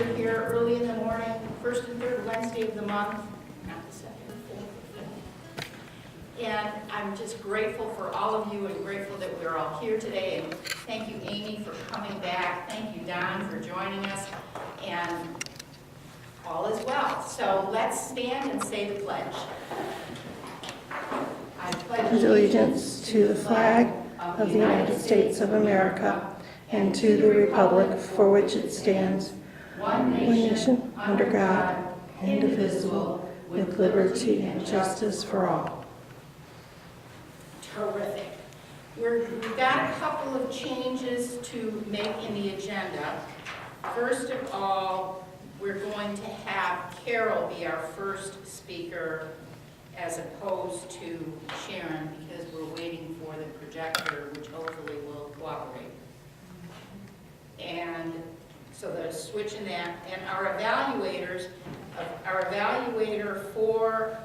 We're here early in the morning, first and third Wednesday of the month, not the second, fourth, or fifth. And I'm just grateful for all of you and grateful that we're all here today. And thank you, Amy, for coming back. Thank you, Don, for joining us. And all is well. So let's stand and say the pledge. I pledge allegiance to the flag of the United States of America and to the republic for which it stands, one nation, under God, indivisible, with liberty and justice for all. Terrific. We've got a couple of changes to make in the agenda. First of all, we're going to have Carol be our first speaker as opposed to Sharon, because we're waiting for the projector, which hopefully will cooperate. And so there's switch in that. And our evaluator for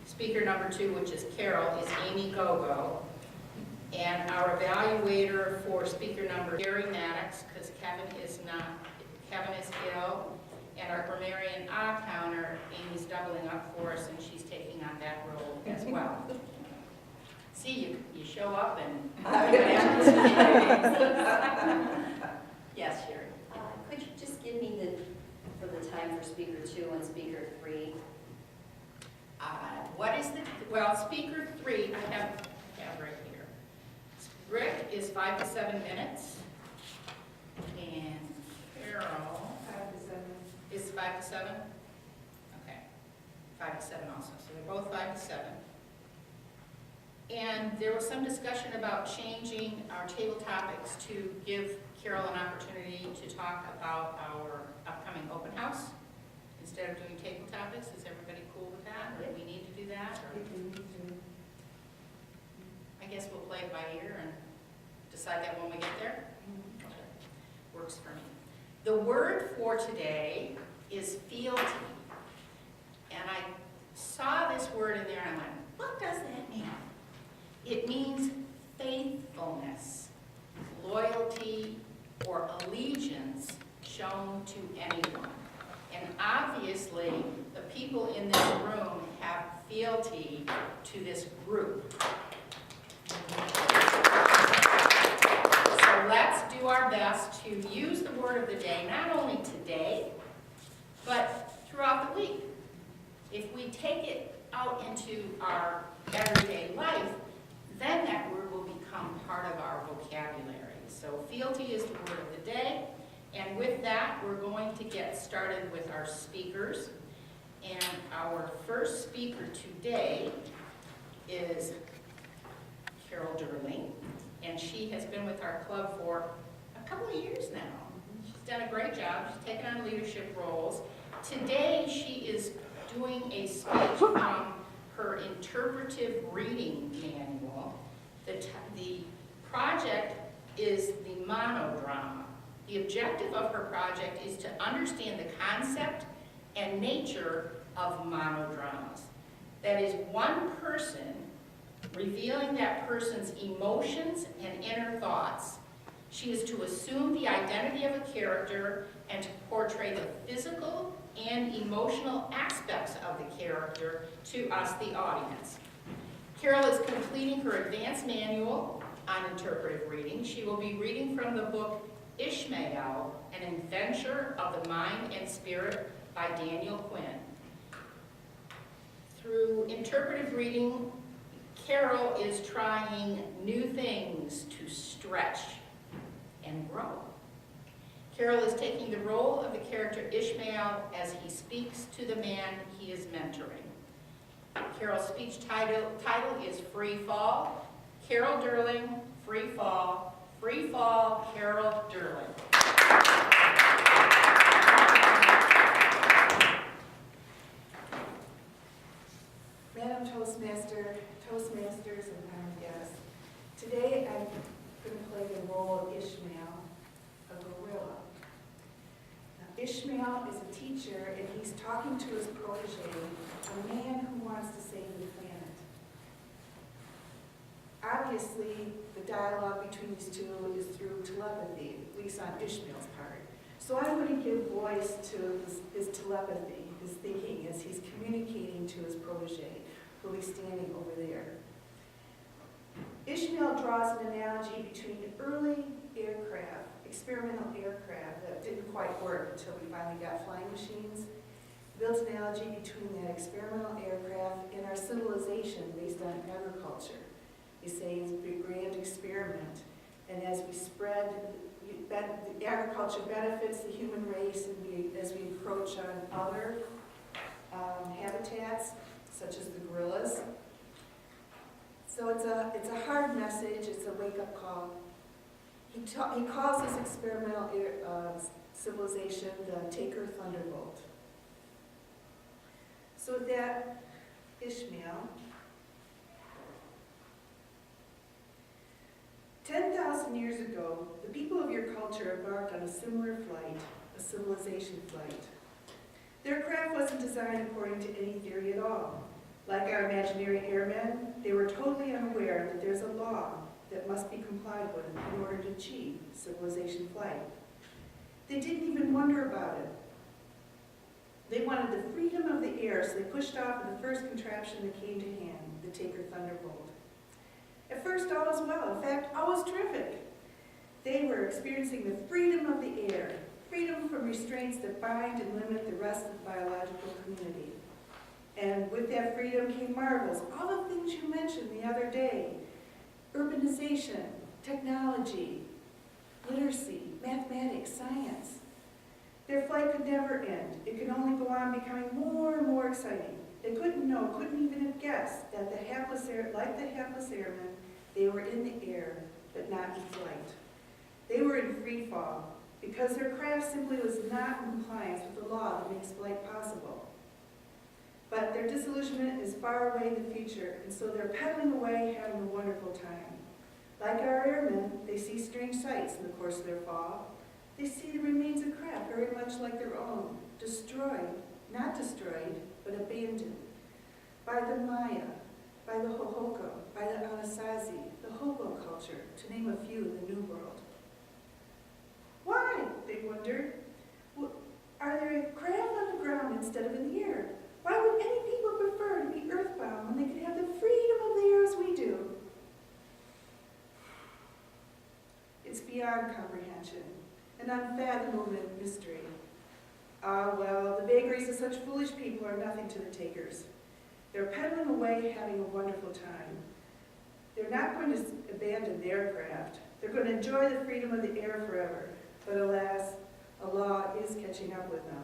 speaker number 2, which is Carol, is Amy Gogo. And our evaluator for speaker number Gary Maddox, because Kevin is ill. And our grammarian counter, Amy's doubling up for us, and she's taking on that role as well. See, you show up and yes, Sherry. Could you just give me for the time for speaker 2 and speaker 3? Speaker 3, I have right here. Rick is 5 to 7 minutes, and Carol 5 to 7. is 5 to 7. Okay, 5 to 7 also. So they're both 5 to 7. And there was some discussion about changing our table topics to give Carol an opportunity to talk about our upcoming open house instead of doing table topics. Is everybody cool with that, or do we need to do that? Or? I guess we'll play it by ear and decide that when we get there. Okay. Works for me. The word for today is fealty. And I saw this word in there and I went, what does that mean? It means faithfulness, loyalty, or allegiance shown to anyone. And obviously, the people in this room have fealty to this group. So let's do our best to use the word of the day, not only today, but throughout the week. If we take it out into our everyday life, then that word will become part of our vocabulary. So fealty is the word of the day. And with that, we're going to get started with our speakers. And our first speaker today is Carol Durling. And she has been with our club for a couple of years now. She's done a great job. She's taken on leadership roles. Today, she is doing a speech from her interpretive reading manual. The project is the monodrama. The objective of her project is to understand the concept and nature of monodramas. That is one person revealing that person's emotions and inner thoughts. She is to assume the identity of a character and to portray the physical and emotional aspects of the character to us, the audience. Carol is completing her advanced manual on interpretive reading. She will be reading from the book Ishmael, An Adventure of the Mind and Spirit by Daniel Quinn. Through interpretive reading, Carol is trying new things to stretch and grow. Carol is taking the role of the character Ishmael as he speaks to the man he is mentoring. Carol's speech title is Free Fall. Carol Durling, Free Fall. Free Fall, Carol Durling. Madam Toastmaster, Toastmasters, and our guests, today I'm going to play the role of Ishmael, a gorilla. Now, Ishmael is a teacher, and he's talking to his protege, a man who wants to save the planet. Obviously, the dialogue between these two is through telepathy, at least on Ishmael's part. So I'm going to give voice to his telepathy, his thinking, as he's communicating to his protege, who is standing over there. Ishmael draws an analogy between early aircraft, experimental aircraft that didn't quite work until we finally got flying machines. Built an analogy between that experimental aircraft and our civilization based on agriculture. You say it's a grand experiment, and as we spread, the agriculture benefits the human race, and as we encroach on other habitats, such as the gorillas. So it's a hard message. It's a wake-up call. He calls this experimental civilization the Taker Thunderbolt. So with that, Ishmael, 10,000 years ago, the people of your culture embarked on a similar flight, a civilization flight. Their craft wasn't designed according to any theory at all. Like our imaginary airmen, they were totally unaware that there's a law that must be complied with in order to achieve civilization flight. They didn't even wonder about it. They wanted the freedom of the air, so they pushed off in the first contraption that came to hand, the Taker Thunderbolt. At first, all was well. In fact, all was terrific. They were experiencing the freedom of the air, freedom from restraints that bind and limit the rest of the biological community. And with that freedom came marvels, all the things you mentioned the other day: urbanization, technology, literacy, mathematics, science. Their flight could never end. It could only go on becoming more and more exciting. They couldn't even have guessed that like the hapless airmen, they were in the air, but not in flight. They were in free fall because their craft simply was not in compliance with the law that makes flight possible. But their disillusionment is far away in the future, and so they're pedaling away, having a wonderful time. Like our airmen, they see strange sights in the course of their fall. They see the remains of craft very much like their own, destroyed, not destroyed, but abandoned by the Maya, by the Hohoko, by the Anasazi, the hobo culture, to name a few in the New World. Why, they wonder, are there craft on the ground instead of in the air? Why would any people prefer to be earthbound when they could have the freedom of the air as we do? It's beyond comprehension, an unfathomable mystery. Ah, well, the vagaries of such foolish people are nothing to the takers. They're pedaling away, having a wonderful time. They're not going to abandon their craft. They're going to enjoy the freedom of the air forever. But alas, a law is catching up with them.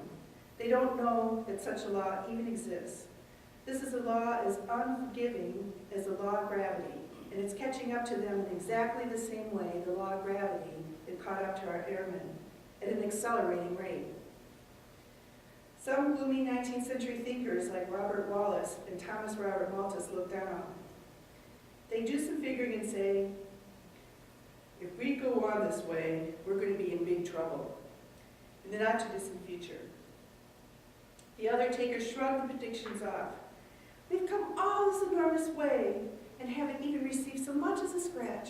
They don't know that such a law even exists. This is a law as unforgiving as the law of gravity, and it's catching up to them in exactly the same way the law of gravity that caught up to our airmen, at an accelerating rate. Some gloomy 19th century thinkers like Robert Wallace and Thomas Robert Malthus look down. They do some figuring and say, if we go on this way, we're going to be in big trouble in the not-too-distant future. The other takers shrug the predictions off. We've come all this enormous way and haven't even received so much as a scratch.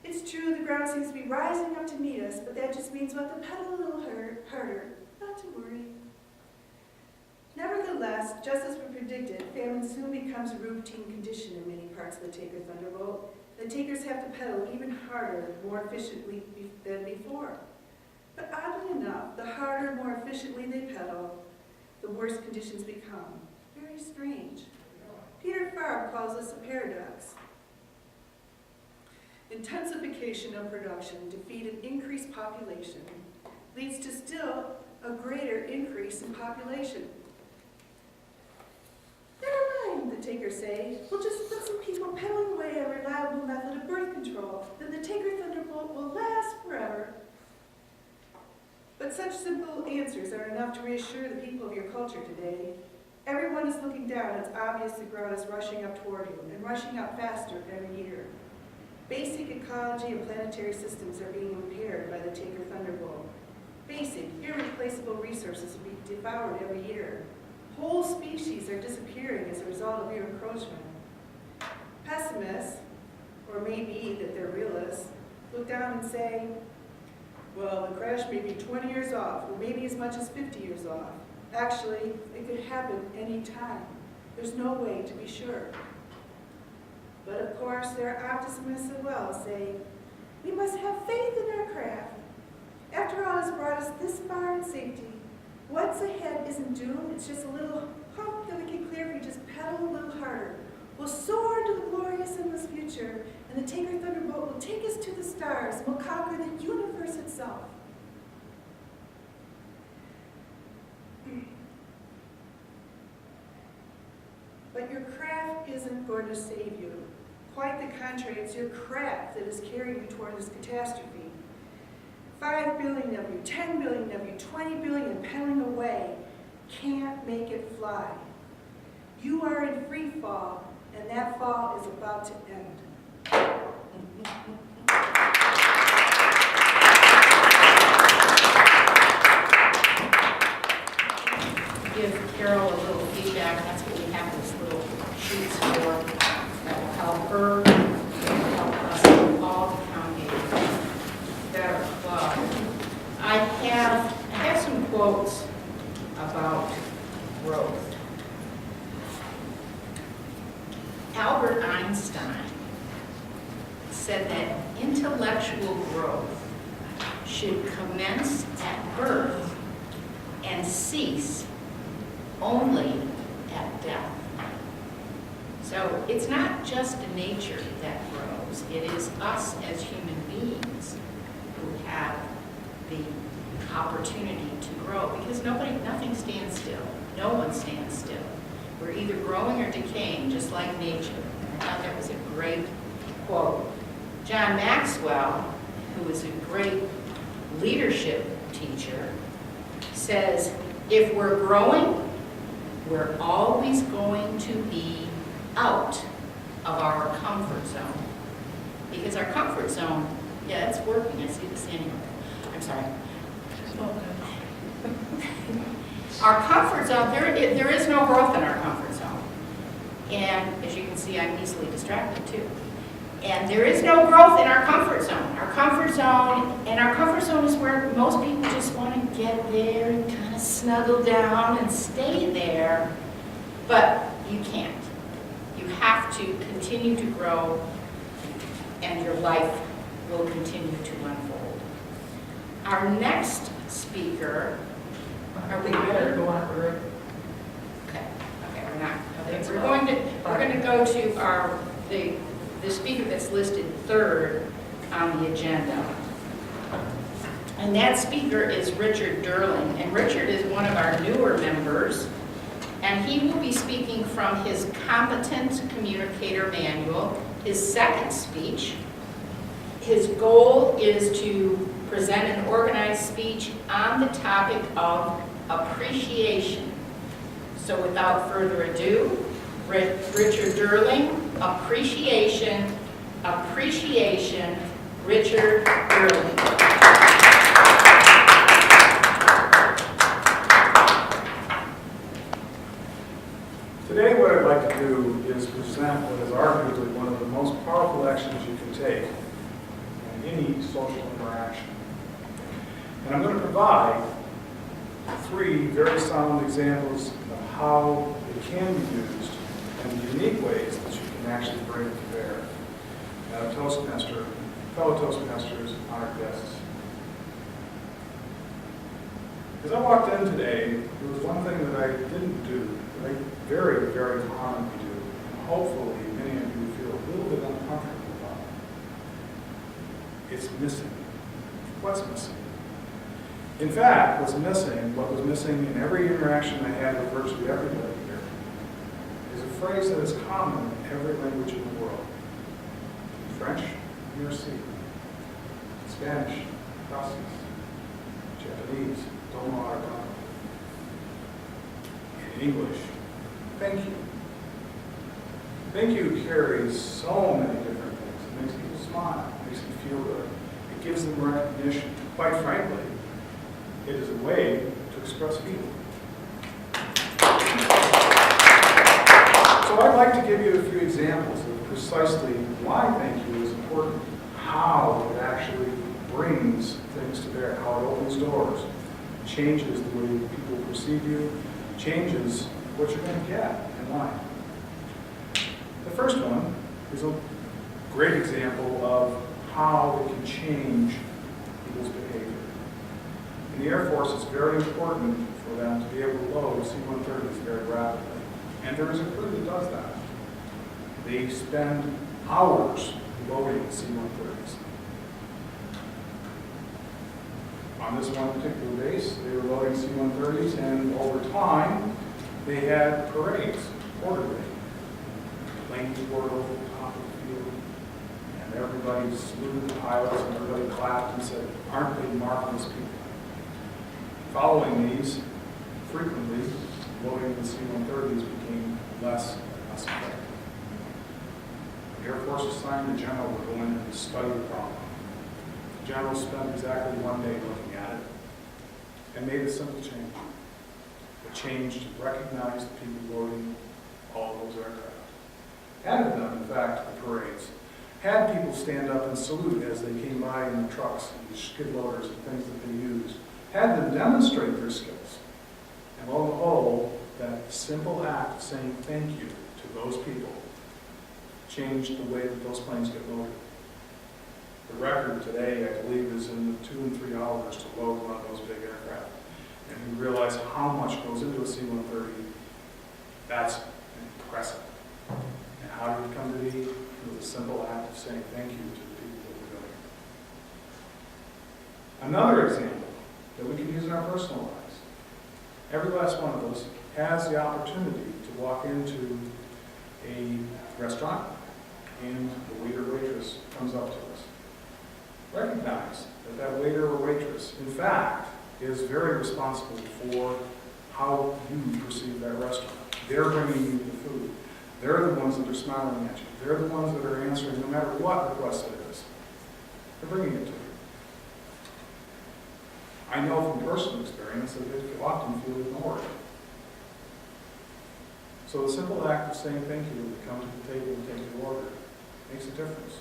It's true the ground seems to be rising up to meet us, but that just means we'll have to pedal a little harder. Not to worry. Nevertheless, just as we predicted, famine soon becomes a routine condition in many parts of the Taker Thunderbolt. The takers have to pedal even harder, more efficiently than before. But oddly enough, the harder, more efficiently they pedal, the worse conditions become. Very strange. Peter Farb calls this a paradox. Intensification of production to feed an increased population leads to still a greater increase in population. Never mind, the takers say. We'll just put some people pedaling away a reliable method of birth control. Then the Taker Thunderbolt will last forever. But such simple answers are enough to reassure the people of your culture today. Everyone is looking down. It's obvious the ground is rushing up toward you, and rushing up faster every year. Basic ecology and planetary systems are being impaired by the Taker Thunderbolt. Basic, irreplaceable resources will be devoured every year. Whole species are disappearing as a result of your encroachment. Pessimists, or maybe that they're realists, look down and say, Well, the crash may be 20 years off, or maybe as much as 50 years off. Actually, it could happen any time. There's no way to be sure. But of course, there are optimists as well, saying, we must have faith in our craft. After all has brought us this far in safety, what's ahead isn't doom, it's just a little hump that we can clear if we just pedal a little harder. We'll soar to the glorious endless future, and the Taker Thunderbolt will take us to the stars, and we'll conquer the universe itself. But your craft isn't going to save you. Quite the contrary, it's your craft that is carrying you toward this catastrophe. 5 billion of you, 10 billion of you, 20 billion pedaling away can't make it fly. You are in free fall, and that fall is about to end. Give Carol a little feedback. That's what we have these little sheets for. That will help her, help us all to count a better club. I have some quotes about growth. Albert Einstein said that intellectual growth should commence at birth and cease only at death. So it's not just nature that grows, it is us as human beings who have the opportunity to grow, because nothing stands still. No one stands still. We're either growing or decaying, just like nature. I thought that was a great quote. John Maxwell, who is a great leadership teacher, says, if we're growing, we're always going to be out of our comfort zone. Because our comfort zone, yeah, it's working. I see this anyway. I'm sorry. Our comfort zone, there is no growth in our comfort zone. And as you can see, I'm easily distracted too. And there is no growth in our comfort zone. Our comfort zone is where most people just want to get there and kind of snuggle down and stay there. But you can't. You have to continue to grow, and your life will continue to unfold. Our next speaker, are we ready? Go on, we're ready. Okay, we're not. Okay, we're going to go to the speaker that's listed third on the agenda. And that speaker is Richard Durling. And Richard is one of our newer members. And he will be speaking from his Competent Communicator Manual, his second speech. His goal is to present an organized speech on the topic of appreciation. So without further ado, Richard Durling, appreciation, Richard Durling. Today what I'd like to do is present what is arguably one of the most powerful actions you can take in any social interaction. And I'm going to provide 3 very sound examples of how it can be used and the unique ways that you can actually bring it to bear. Fellow Toastmasters, honored guests. As I walked in today, there was one thing that I didn't do that I very, very commonly do, and hopefully many of you feel a little bit uncomfortable about. It's missing. What's missing? In fact, what was missing in every interaction I had with virtually everybody here, is a phrase that is common in every language in the world. In French, merci. In Spanish, gracias. Japanese, domo arigato. In English, thank you. Thank you carries so many different things. It makes people smile, it makes them feel good. It gives them recognition. Quite frankly, it is a way to express feeling. So I'd like to give you a few examples of precisely why thank you is important, how it actually brings things to bear, how it opens doors, changes the way people perceive you, changes what you're going to get in life. The first one is a great example of how it can change people's behavior. In the Air Force, it's very important for them to be able to load C-130s very rapidly. And there is a crew that does that. They spend hours loading C-130s. On this one particular base, they were loading C-130s, and over time, they had parades, quarterly. Planes poured over the top of the field, and everybody saluted the pilots, and everybody clapped and said, "Aren't they marvelous people?" Following these, frequently, loading the C-130s became less and less effective. The Air Force assigned a general to go in and study the problem. The general spent exactly 1 day looking at it and made a simple change. The change to recognize the people loading all those aircraft. Added them, in fact, to the parades. Had people stand up and salute as they came by in the trucks and the skid loaders and things that they used. Had them demonstrate their skills. And lo and behold, that simple act of saying thank you to those people changed the way that those planes get loaded. The record today, I believe, is in the 2 and 3 hours to load one of those big aircraft. And you realize how much goes into a C-130, that's impressive. And how did it come to be? With a simple act of saying thank you to the people that were doing it. Another example that we can use in our personal lives. Every last one of us has the opportunity to walk into a restaurant and the waiter or waitress comes up to us. Recognize that that waiter or waitress, in fact, is very responsible for how you perceive that restaurant. They're bringing you the food. They're the ones that are smiling at you. They're the ones that are answering no matter what request it is. They're bringing it to you. I know from personal experience that they often feel ignored. So the simple act of saying thank you when you come to the table and take your order makes a difference.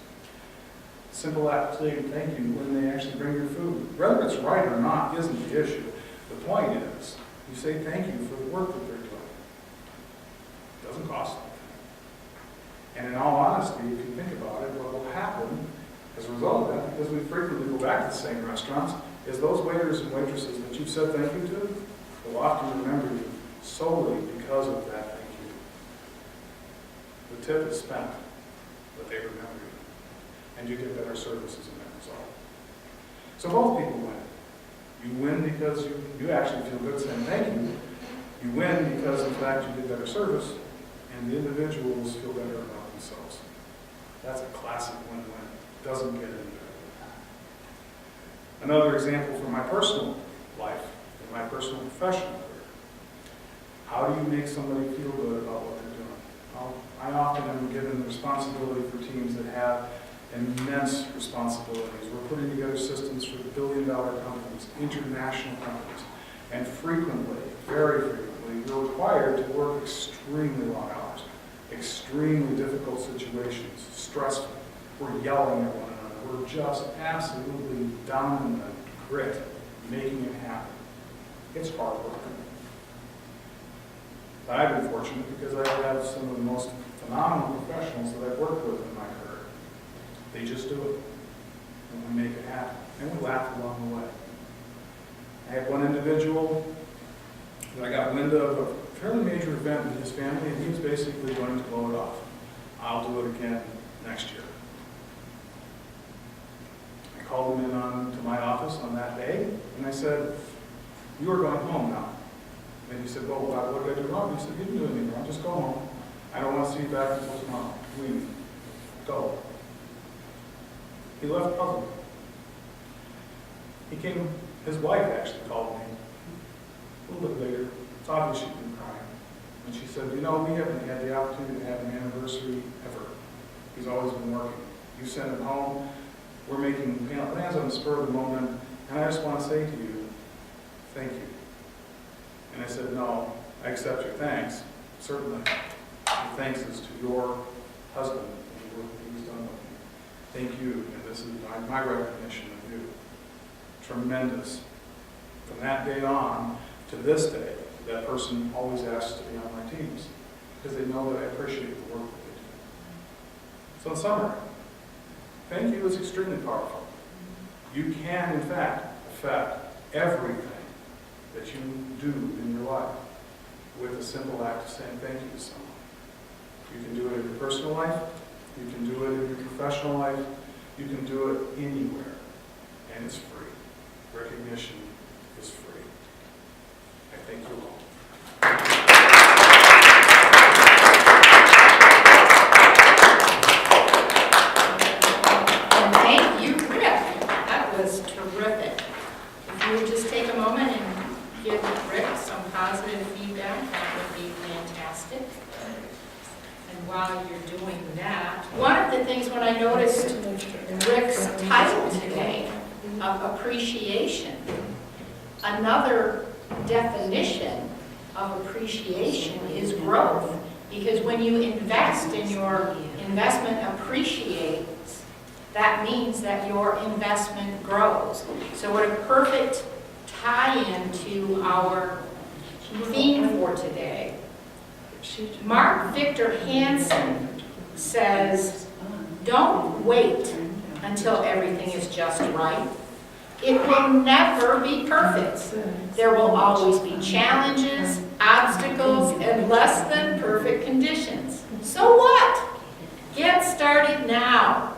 The simple act of saying thank you when they actually bring your food, whether it's right or not, isn't the issue. The point is, you say thank you for the work that they're doing. It doesn't cost anything. And in all honesty, if you think about it, what will happen as a result of that, because we frequently go back to the same restaurants, is those waiters and waitresses that you've said thank you to will often remember you solely because of that thank you. The tip is spent, but they remember you. And you get better services in that result. So both people win. You win because you actually feel good saying thank you. You win because, in fact, you did better service, and the individuals feel better about themselves. That's a classic win-win. Doesn't get any better than that. Another example from my personal life, in my personal professional career. How do you make somebody feel good about what they're doing? Well, I often am given the responsibility for teams that have immense responsibilities. We're putting together systems for billion-dollar companies, international companies, and frequently, very frequently, we're required to work extremely long hours, extremely difficult situations, stressful. We're yelling at one another. We're just absolutely down in the grit, making it happen. It's hard work. But I've been fortunate because I have some of the most phenomenal professionals that I've worked with in my career. They just do it, and we make it happen, and we laugh along the way. I had one individual that I got wind of a fairly major event in his family, and he was basically going to blow it off. I'll do it again next year. I called him in to my office on that day, and I said, "You are going home now." And he said, "Well, what did I do wrong?" He said, "You didn't do anything wrong. Just go home. I don't want to see you back until tomorrow. Leave. Go." He left puzzled. His wife actually called me a little bit later. It's obvious she'd been crying. And she said, "You know, we haven't had the opportunity to have an anniversary ever. He's always been working. You sent him home. We're making plans on the spur of the moment. And I just want to say to you, thank you." And I said, "No, I accept your thanks. Certainly. The thanks is to your husband and the work that he's done with me." Thank you, and this is my recognition of you. Tremendous. From that day on to this day, that person always asks to be on my teams because they know that I appreciate the work that they do. So in summary, thank you is extremely powerful. You can, in fact, affect everything that you do in your life with a simple act of saying thank you to someone. You can do it in your personal life, you can do it in your professional life, you can do it anywhere, and it's free. Recognition is free. I thank you all. And thank you, Rick. That was terrific. If you would just take a moment and give Rick some positive feedback, that would be fantastic. And while you're doing that, one of the things when I noticed Rick's title today of appreciation, another definition of appreciation is growth. Because when you invest and your investment appreciates, that means that your investment grows. So what a perfect tie-in to our theme for today. Mark Victor Hansen says, don't wait until everything is just right. It will never be perfect. There will always be challenges, obstacles, and less than perfect conditions. So what? Get started now.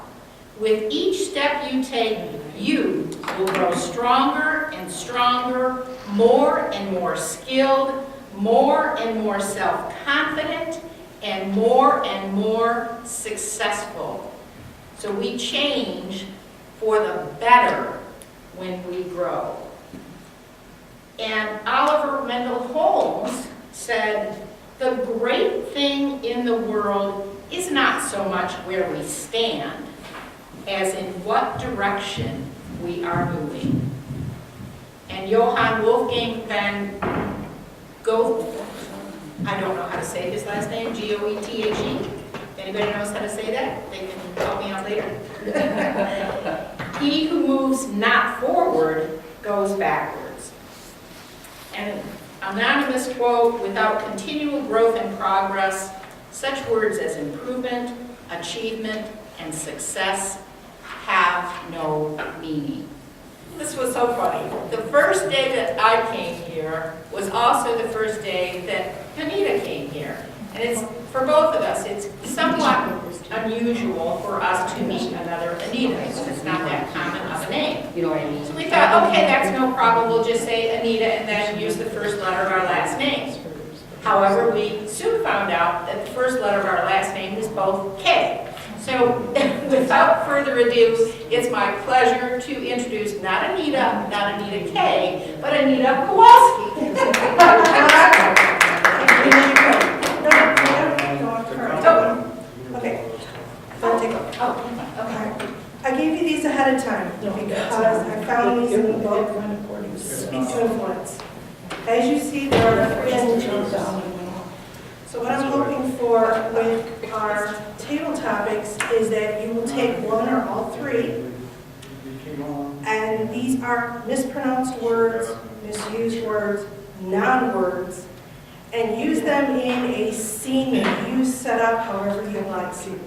With each step you take, you will grow stronger and stronger, more and more skilled, more and more self-confident, and more successful. So we change for the better when we grow. And Oliver Wendell Holmes said, the great thing in the world is not so much where we stand, as in what direction we are moving. And Johann Wolfgang van Goethe, I don't know how to say his last name, Goethe. Anybody knows how to say that? They can help me out later. He who moves not forward goes backwards. And anonymous quote, without continual growth and progress, such words as improvement, achievement, and success have no meaning. This was so funny. The first day that I came here was also the first day that Anita came here. And it's, for both of us, it's somewhat unusual for us to meet another Anita. It's not that common of a name. You know what I mean? So we thought, okay, that's no problem. We'll just say Anita and then use the first letter of our last name. However, we soon found out that the first letter of our last name was both K. So without further ado, it's my pleasure to introduce not Anita K, but Anita Kowalski. Okay. Don't take off. Oh, okay. I gave you these ahead of time because I found these in the book, Speak to Influence. As you see, there are 3 images. So what I'm hoping for with our table topics is that you will take one or all 3, and these are mispronounced words, misused words, non-words, and use them in a scene that you set up however you like to.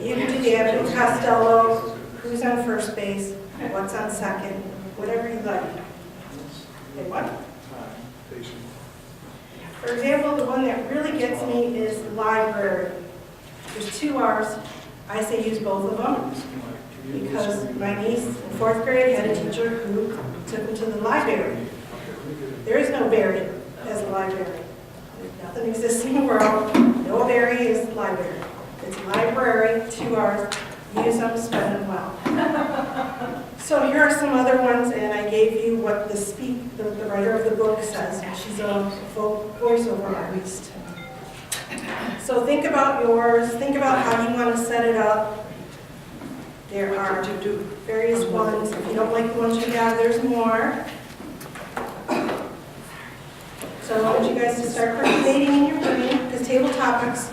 You can do the Abbott and Costello, who's on first base, what's on second, whatever you like. Okay, what? For example, the one that really gets me is library. There's 2 R's. I say use both of them because my niece in 4th grade had a teacher who took me to the library. There is no Barry as a library. Nothing exists in the world. No Barry is library. It's library, 2 R's. Use them, spend them well. So here are some other ones, and I gave you what the writer of the book says. She's a voiceover artist. So think about yours. Think about how you want to set it up. There are various ones. If you don't like the ones you got, there's more. So I want you guys to start participating in your brain, because table topics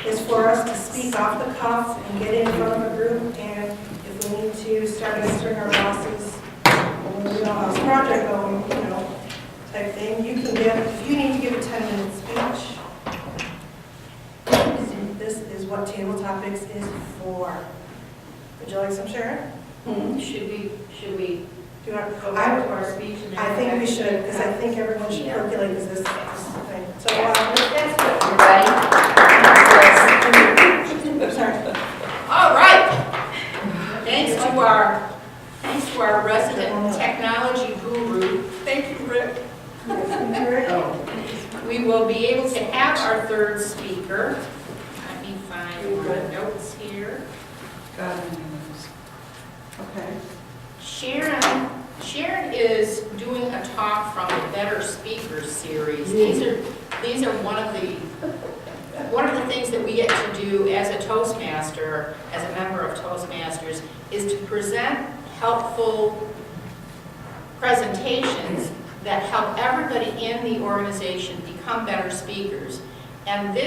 is for us to speak off the cuff and get in front of a group and to start a string of losses, we don't have this project going, type thing. You can give, if you need to give a 10-minute speech, this is what table topics is for. Would you like some, Sharon? Should we Do you want to go go back? back to our speech? And then I go think back we to should, because I think everyone should Yeah. percolate this thing. So, That's good. You ready? I'm sorry. All right. Thanks to our resident technology guru. Thank you, Rick. We will be able to have our third speaker. Let me find my notes here. Okay. Sharon is doing a talk from the Better Speakers series. These are one of the things that we get to do as a Toastmaster, as a member of Toastmasters, is to present helpful presentations that help everybody in the organization become better speakers. And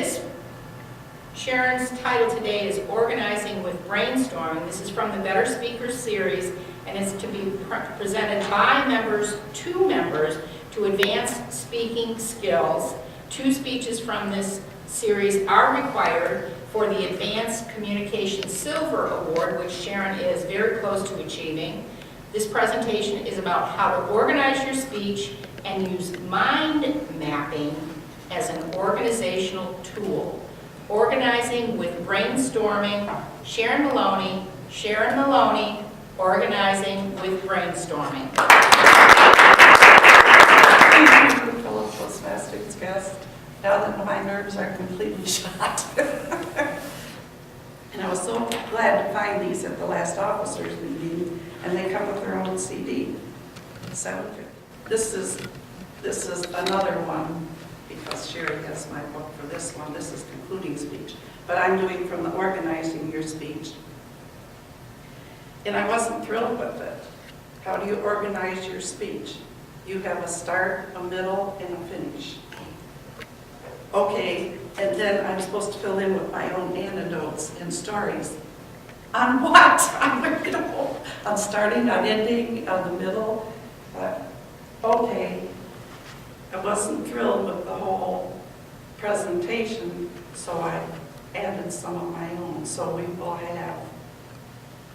Sharon's title today is Organizing with Brainstorming. This is from the Better Speakers series, and it's to be presented by members to advance speaking skills. 2 speeches from this series are required for the Advanced Communication Silver Award, which Sharon is very close to achieving. This presentation is about how to organize your speech and use mind mapping as an organizational tool. Organizing with Brainstorming, Sharon Maloney, Organizing with Brainstorming. Thank you, fellow Toastmasters guest. Now that my nerves are completely shot. And I was so glad to find these at the last officers meeting, and they come with their own CD. So this is another one, because Sherry has my book for this one. This is concluding speech, but I'm doing from the organizing your speech. And I wasn't thrilled with it. How do you organize your speech? You have a start, a middle, and a finish. Okay, and then I'm supposed to fill in with my own anecdotes and stories. On what? On starting, on ending, on the middle. But, okay, I wasn't thrilled with the whole presentation, so I added some of my own. So we will have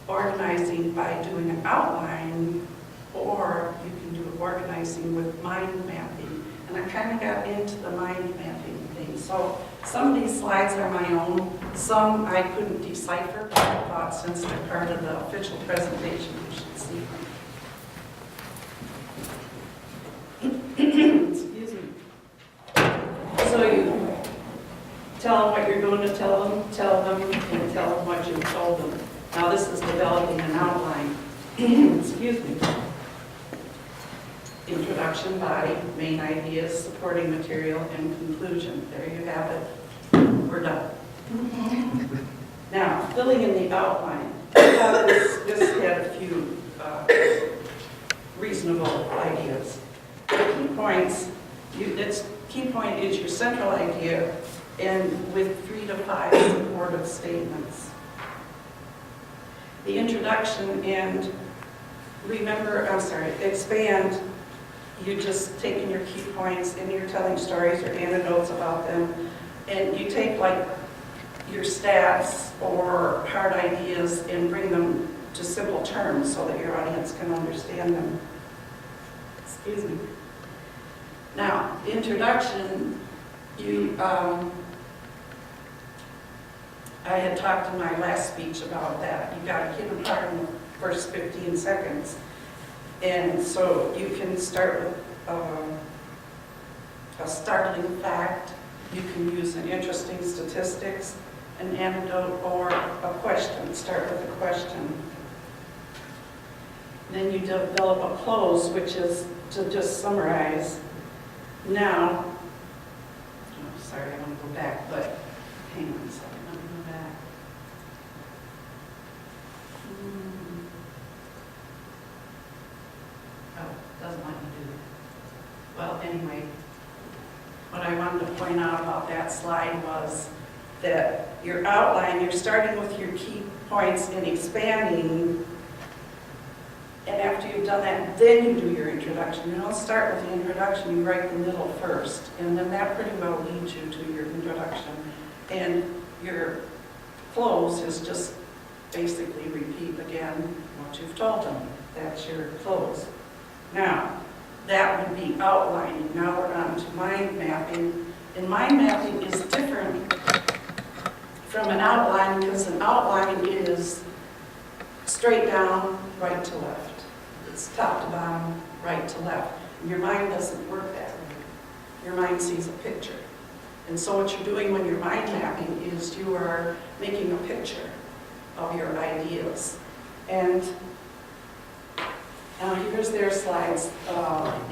organizing by doing an outline, or you can do organizing with mind mapping. And I kind of got into the mind mapping thing. So some of these slides are my own, some I couldn't decipher, but I thought since they're part of the official presentation, you should see them. Excuse me. So you tell them what you're going to tell them, and tell them what you told them. Now this is developing an outline. Excuse me. Introduction, body, main ideas, supporting material, and conclusion. There you have it. We're done. Now, filling in the outline. This had a few reasonable ideas. The key points, key point is your central idea, and with 3 to 5 supportive statements. The introduction and expand. You're just taking your key points and you're telling stories or anecdotes about them, and you take like your stats or hard ideas and bring them to simple terms so that your audience can understand them. Excuse me. Now, the introduction, I had talked in my last speech about that. You got to hit them hard in the first 15 seconds. And so you can start with a startling fact. You can use an interesting statistics, an anecdote, or a question. Start with a question. Then you develop a close, which is to just summarize. Now, sorry, I want to go back, but hang on a second. Let me go back. Doesn't let me do it. Well, anyway, what I wanted to point out about that slide was that your outline, you're starting with your key points and expanding you've done that, then you do your introduction. You don't start with the introduction, you write the middle first, and then that pretty well leads you to your introduction. And your close is just basically repeat again what you've told them. That's your close. Now, that would be outlining. Now we're on to mind mapping. And mind mapping is different from an outline because an outline is straight down, right to left. It's top to bottom, right to left. And your mind doesn't work that way. Your mind sees a picture. And so what you're doing when you're mind mapping is you are making a picture of your ideas. And now here's their slides.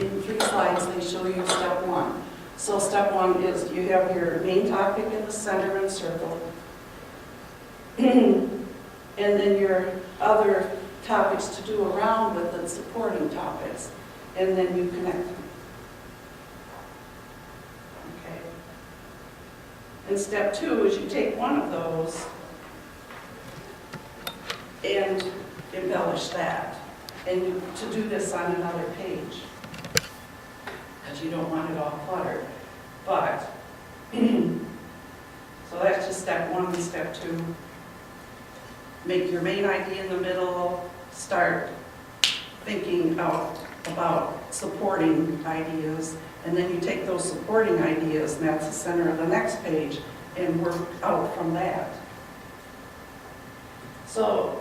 In 3 slides, they show you step 1. So step 1 is you have your main topic in the center and circle. And then your other topics to do around with it, supporting topics. And then you connect them. Okay. And step 2 is you take one of those and embellish that. And to do this on another page, because you don't want it all cluttered. But, so that's just step 1 and step 2. Make your main idea in the middle, start thinking about supporting ideas, and then you take those supporting ideas, and that's the center of the next page, and work out from that. So,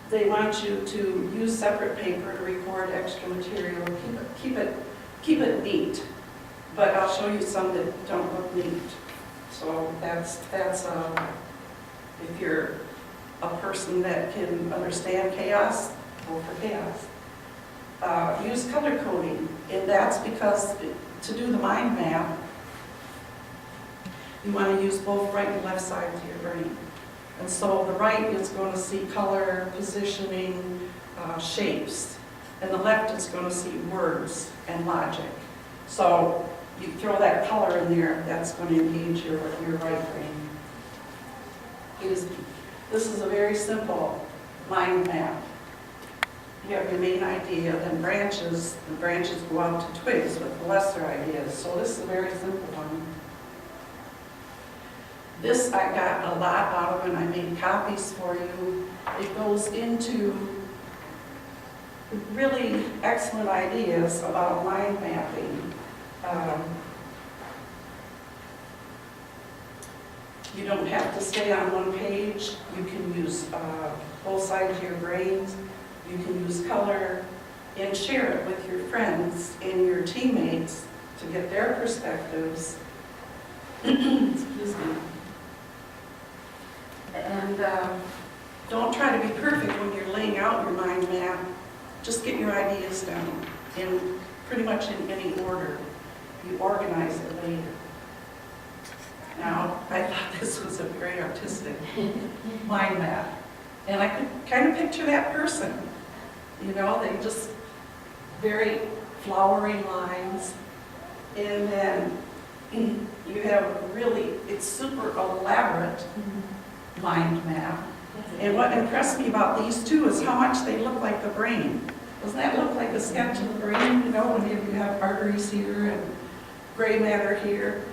they want you to use separate paper to record extra material. Keep it neat, but I'll show you some that don't look neat. So that's if you're a person that can understand chaos, go for chaos. Use color coding, and that's because to do the mind map, you want to use both right and left sides of your brain. And so the right is going to see color, positioning, shapes, and the left is going to see words and logic. So you throw that color in there, that's going to engage your right brain. This is a very simple mind map. You have your main idea, then branches, the branches go out to twigs with lesser ideas. So this is a very simple one. This I got a lot out of, and I made copies for you. It goes into really excellent ideas about mind mapping. You don't have to stay on one page. You can use both sides of your brains. You can use color and share it with your friends and your teammates to get their perspectives. Excuse me. And don't try to be perfect when you're laying out your mind map. Just get your ideas down in pretty much in any order. You organize it later. Now, I thought this was a very artistic mind map. And I could kind of picture that person. You know, they just very flowery lines. And then you have really, it's super elaborate mind map. And what impressed me about these two is how much they look like the brain. Doesn't that look like a sketch of the brain? You know, when you have arteries here and gray matter here.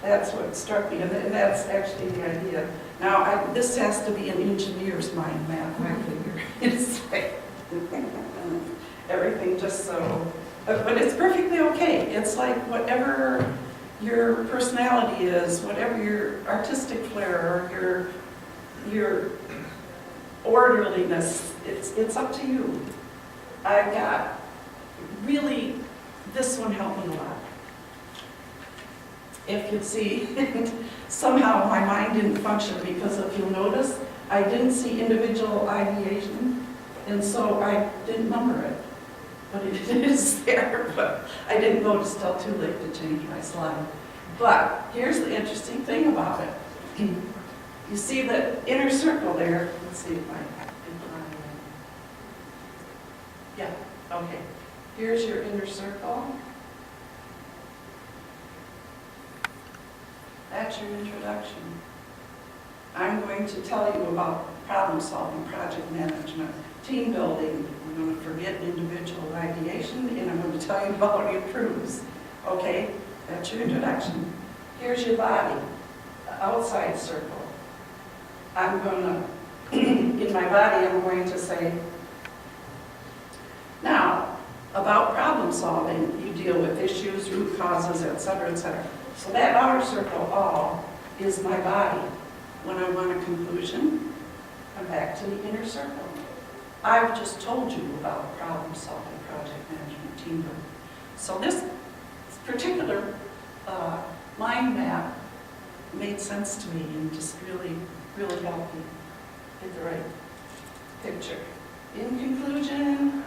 That's what struck me, and that's actually the idea. Now, this has to be an engineer's mind map, I figure. It's like everything just so, but it's perfectly okay. It's like whatever your personality is, whatever your artistic flair or your orderliness, it's up to you. I got really, this one helped me a lot. If you'd see, somehow my mind didn't function because if you'll notice, I didn't see individual ideation, and so I didn't number it. But it is there, but I didn't notice till too late to change my slide. But here's the interesting thing about it. You see the inner circle there. Let's see if I can. Yeah, okay. Here's your inner circle. That's your introduction. I'm going to tell you about problem solving, project management, team building, I'm going to forget individual ideation, and I'm going to tell you about improves. Okay, that's your introduction. Here's your body, the outside circle. I'm going to, in my body, I'm going to say, now, about problem solving, you deal with issues, root causes, etc., etc. So that outer circle all is my body. When I want a conclusion, I'm back to the inner circle. I've just told you about problem solving, project management, teamwork. So this particular mind map made sense to me and just really, really helped me get the right picture. In conclusion,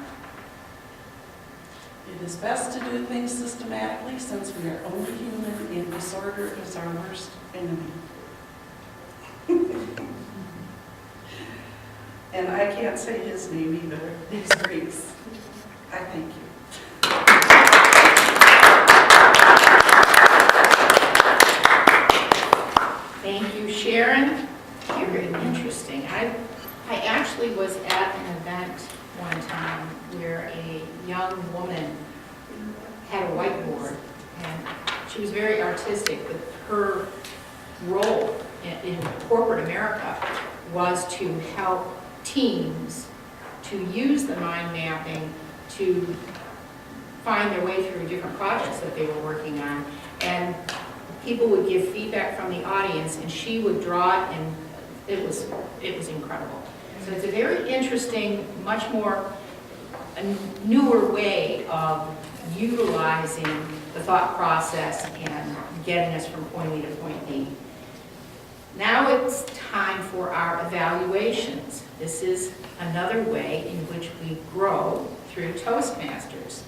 it is best to do things systematically since we are only human and disorder is our worst enemy. And I can't say his name either, these Greeks. I thank you. Thank you, Sharon. Very interesting. I actually was at an event one time where a young woman had a whiteboard, and she was very artistic, but her role in corporate America was to help teams to use the mind mapping to find their way through different projects that they were working on. And people would give feedback from the audience, and she would draw it, and it was incredible. So it's a very interesting, much more a newer way of utilizing the thought process and getting us from point A to point B. Now it's time for our evaluations. This is another way in which we grow through Toastmasters.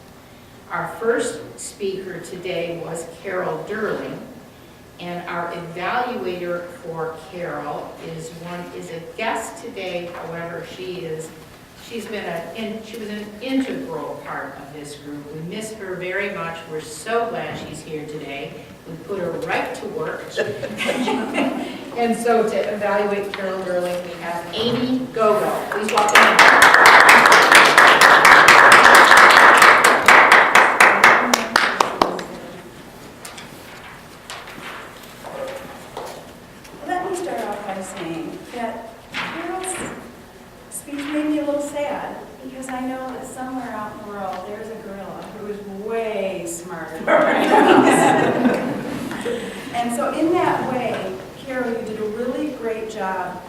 Our first speaker today was Carol Durling, and our evaluator for Carol is a guest today. However, she was an integral part of this group. We miss her very much. We're so glad she's here today. We put her right to work. And so to evaluate Carol Durling, we have Amy Gogo. Please welcome Amy. Let me start off by saying that Carol's speech made me a little sad because I know that somewhere out in the world there's a gorilla who is way smarter than us. And so in that way, Carol, you did a really great job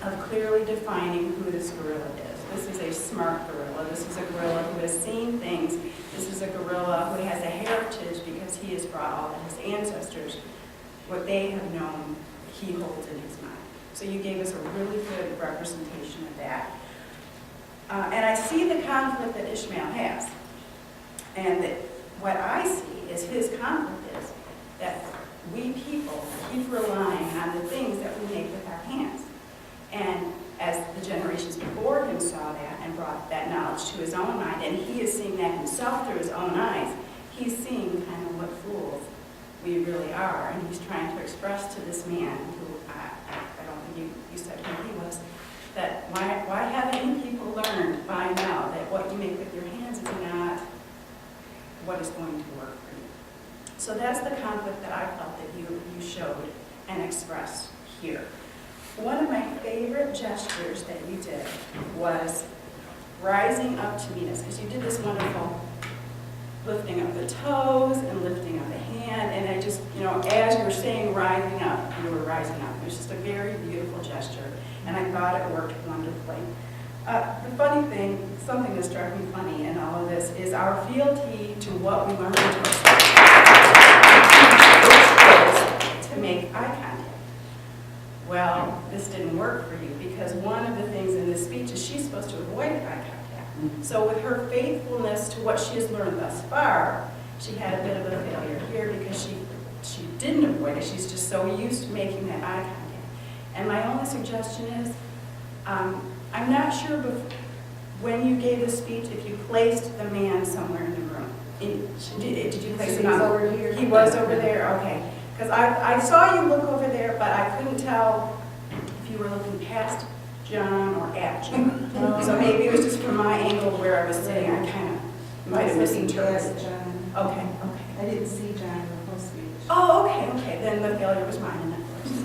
of clearly defining who this gorilla is. This is a smart gorilla. This is a gorilla who has seen things. This is a gorilla who has a heritage because he has brought all of his ancestors. What they have known, he holds in his mind. So you gave us a really good representation of that. And I see the conflict that Ishmael has. And that what I see is his conflict is that we people keep relying on the things that we make with our hands. And as the generations before him saw that and brought that knowledge to his own mind, and he is seeing that himself through his own eyes, he's seeing kind of what fools we really are. And he's trying to express to this man, who I don't think you said who he was, that why haven't you people learned by now that what you make with your hands is not what is going to work for you? So that's the conflict that I felt that you showed and expressed here. One of my favorite gestures that you did was rising up to meet us, because you did this wonderful lifting up the toes and lifting up the hand, and I just, as you were saying rising up, you were rising up. It was just a very beautiful gesture, and I thought it worked wonderfully. The funny thing, something that struck me funny in all of this, is our fealty to what we learned in to make eye contact. Well, this didn't work for you because one of the things in this speech is she's supposed to avoid eye contact. So with her faithfulness to what she has learned thus far, she had a bit of a failure here because she didn't avoid it. She's just so used to making that eye contact. And my only suggestion is, I'm not sure when you gave the speech if you placed the man somewhere in the room. Did you place him over here? He was over there, okay. Because I saw you look over there, but I couldn't tell if you were looking past John or at John. So maybe it was just from my angle where I was sitting, I kind of might have misinterpreted. John. Okay, okay. I didn't see John in the whole speech. Oh, okay, okay, then the failure was mine in that first.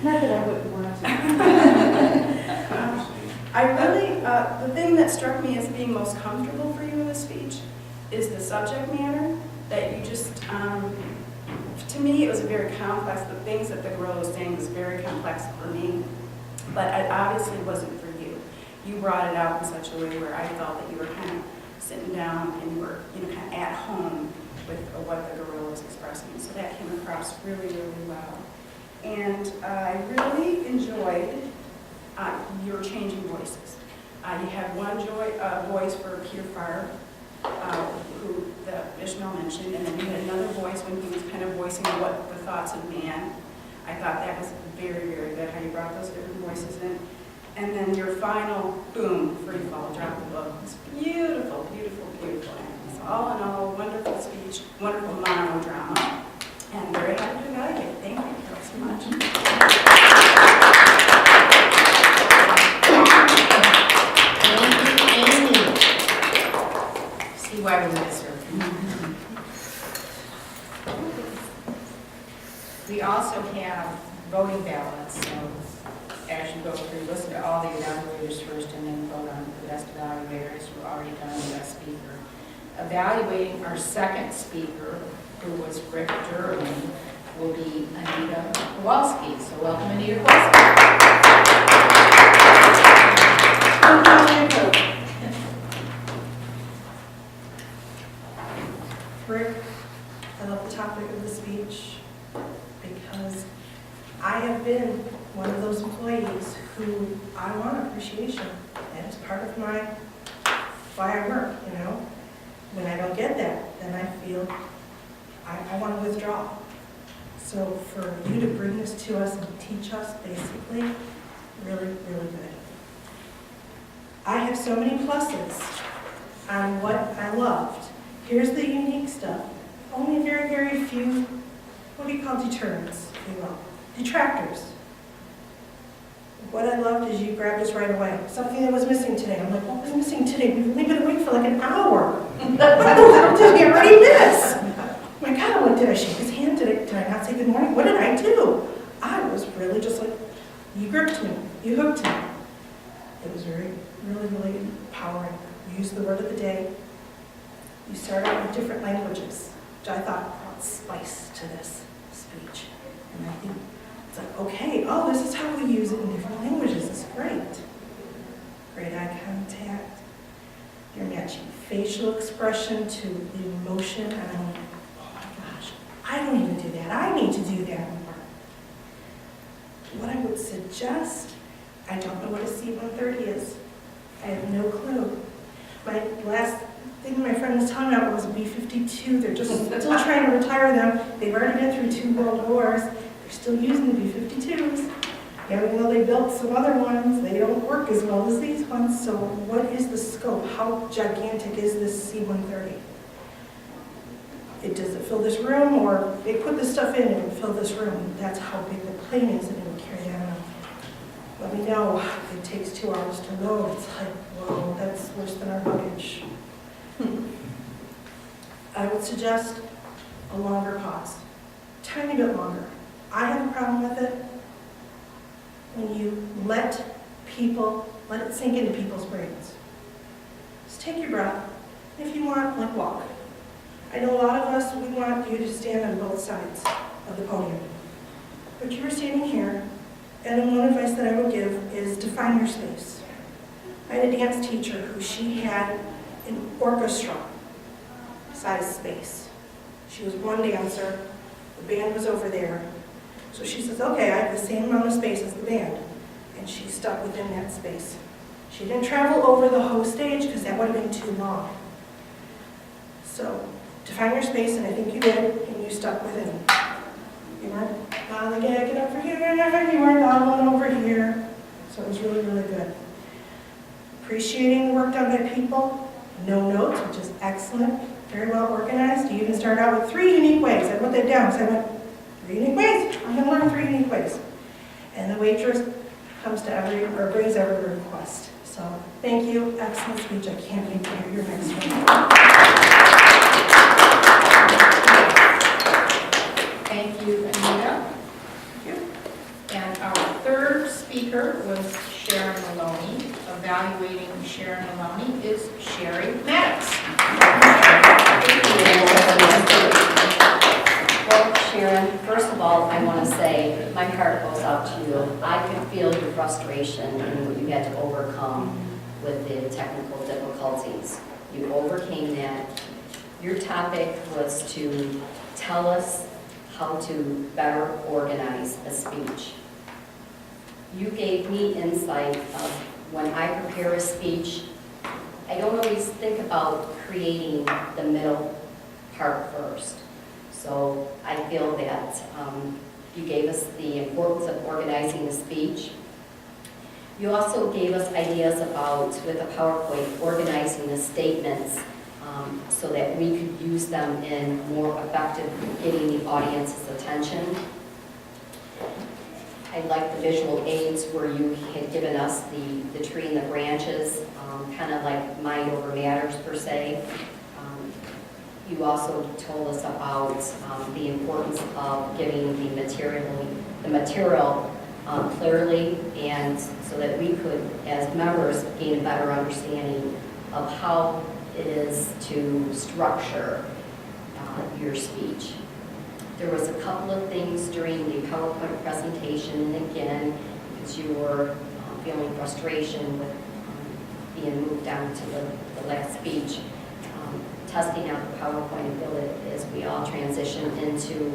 Not that I wouldn't want to. I really, the thing that struck me as being most comfortable for you in the speech is the subject matter, that you just, to me, it was very complex. The things that the girl was saying was very complex for me, but it obviously wasn't for you. You brought it out in such a way where I felt that you were kind of sitting down and you were, kind of at home with what the gorilla was expressing. So that came across really, really well. And I really enjoyed your changing voices. You had one voice for Peter Farr, who Ishmael mentioned, and then you had another voice when he was kind of voicing what the thoughts of man. I thought that was very, very good, how you brought those different voices in. And then your final, boom, free fall, drop the book. It's beautiful, beautiful, beautiful. So all in all, wonderful speech, wonderful monodrama, and I'm very happy to evaluate. Thank you so much. See why we miss her. We also have voting ballots, so as you go through, listen to all the evaluators first and then vote on the best evaluators who already done the best speaker. Evaluating our second speaker, who was Rick Durlin, will be Anita Kowalski. So welcome, Anita Kowalski. Rick, I love the topic of the speech because I have been one of those employees who I want appreciation, and it's part of why I work, When I don't get that, then I feel I want to withdraw. So for you to bring this to us and teach us, basically, really, really good. I have so many pluses on what I loved. Here's the unique stuff. Only very, very few, what do you call deterrents, if you will? Detractors. What I loved is you grabbed us right away. Something that was missing today. I'm like, what was missing today? We've only been awake for like an hour. What the hell did we already miss? Oh my God, I'm like, did I shake his hand? Did I not say good morning? What did I do? I was really just like, you gripped me. You hooked me. It was very, really, really empowering. You used the word of the day. You started out with different languages, which I thought brought spice to this speech. And I think it's like, okay, oh, this is how we use it in different languages. It's great. Great eye contact. You're matching facial expression to the emotion. And I'm like, oh my gosh, I don't even do that. I need to do that more. What I would suggest, I don't know what a C-130 is. I have no clue. My last thing my friend was telling me about was a B-52. They're just still trying to retire them. They've already been through 2 world wars. They're still using the B-52s. Even though they built some other ones, they don't work as well as these ones. So what is the scope? How gigantic is this C-130? Does it fill this room, or they put this stuff in and it would fill this room? That's how big the plane is, and it would carry that out. Let me know. It takes 2 hours to load. It's like, whoa, that's worse than our luggage. I would suggest a longer pause, tiny bit longer. I have a problem with it when you let it sink into people's brains. Just take your breath. If you want, walk. I know a lot of us, we want you to stand on both sides of the podium. But you were standing here, and one advice that I would give is define your space. I had a dance teacher who she had an orchestra-sized space. She was one dancer, the band was over there. So she says, okay, I have the same amount of space as the band. And she stuck within that space. She didn't travel over the whole stage because that would have been too long. So define your space, and I think you did, and you stuck within it. You weren't lollygagging over here, you weren't lollying over here. So it was really, really good. Appreciating the work done by people. No notes, which is excellent. Very well organized. You even started out with 3 unique ways. I wrote that down because I went, 3 unique ways. I'm going to learn 3 unique ways. And the waitress comes to brings every request. So thank you, excellent speech. I can't wait to hear your next one. Thank you, Anita. And our third speaker was Sharon Maloney. Evaluating Sharon Maloney is Sherry Maddox. Well, Sharon, first of all, I want to say my heart goes out to you. I can feel your frustration and what you had to overcome with the technical difficulties. You overcame that. Your topic was to tell us how to better organize a speech. You gave me insight of when I prepare a speech, I don't always think about creating the middle part first. So I feel that you gave us the importance of organizing the speech. You also gave us ideas about, with a PowerPoint, organizing the statements so that we could use them in more effective getting the audience's attention. I like the visual aids where you had given us the tree and the branches, kind of like mind over matters per se. You also told us about the importance of giving the material clearly, and so that we could, as members, gain a better understanding of how it is to structure your speech. There was a couple of things during the PowerPoint presentation, and again, because you were feeling frustration with being moved down to the last speech, testing out the PowerPoint ability as we all transition into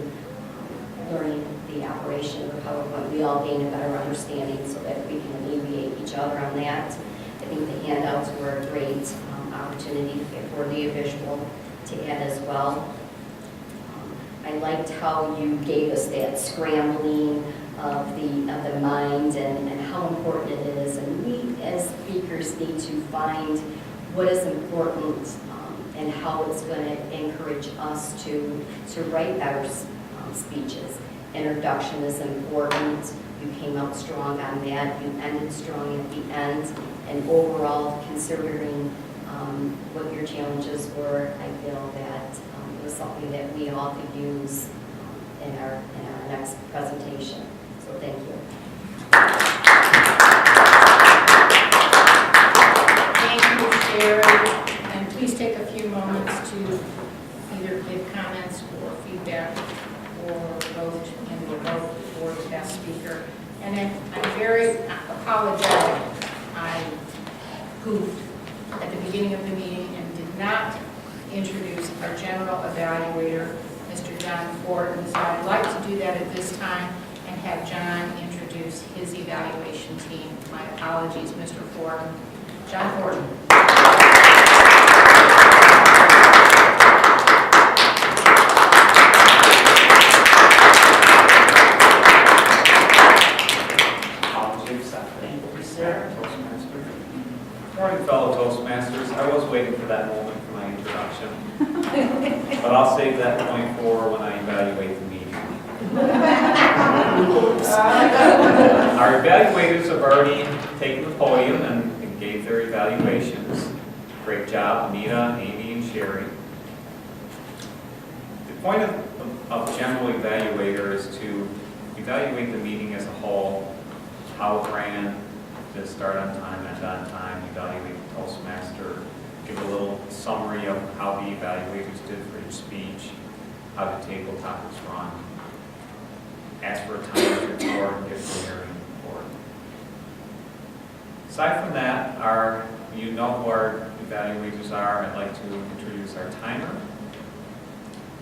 learning the operation of the PowerPoint. We all gain a better understanding so that we can alleviate each other on that. I think the handouts were a great opportunity for the visual to add as well. I liked how you gave us that scrambling of the mind and how important it is. And we as speakers need to find what is important and how it's going to encourage us to write better speeches. Introduction is important. You came out strong on that. You ended strong at the end. And overall, considering what your challenges were, I feel that it was something that we all could use in our next presentation. So thank you. Thank you, Sherry. And please take a few moments to either give comments or feedback or vote and we'll vote for the best speaker. And then I'm very apologetic. I goofed at the beginning of the meeting and did not introduce our general evaluator, Mr. John Fortin. So I'd like to do that at this time and have John introduce his evaluation team. My apologies, Mr. Fortin. John Fortin. Morning, fellow Toastmasters. I was waiting for that moment for my introduction, but I'll save that point for when I evaluate the meeting. Our evaluators have already taken the podium and gave their evaluations. Great job, Anita, Amy, and Sherry. The point of general evaluator is to evaluate the meeting as a whole, how it ran, did it start on time, end on time, evaluate the Toastmaster, give a little summary of how the evaluators did for each speech, how the table topics run, ask for a timer's report, and give the hearing report. Aside from that, you know who our evaluators are. I'd like to introduce our timer,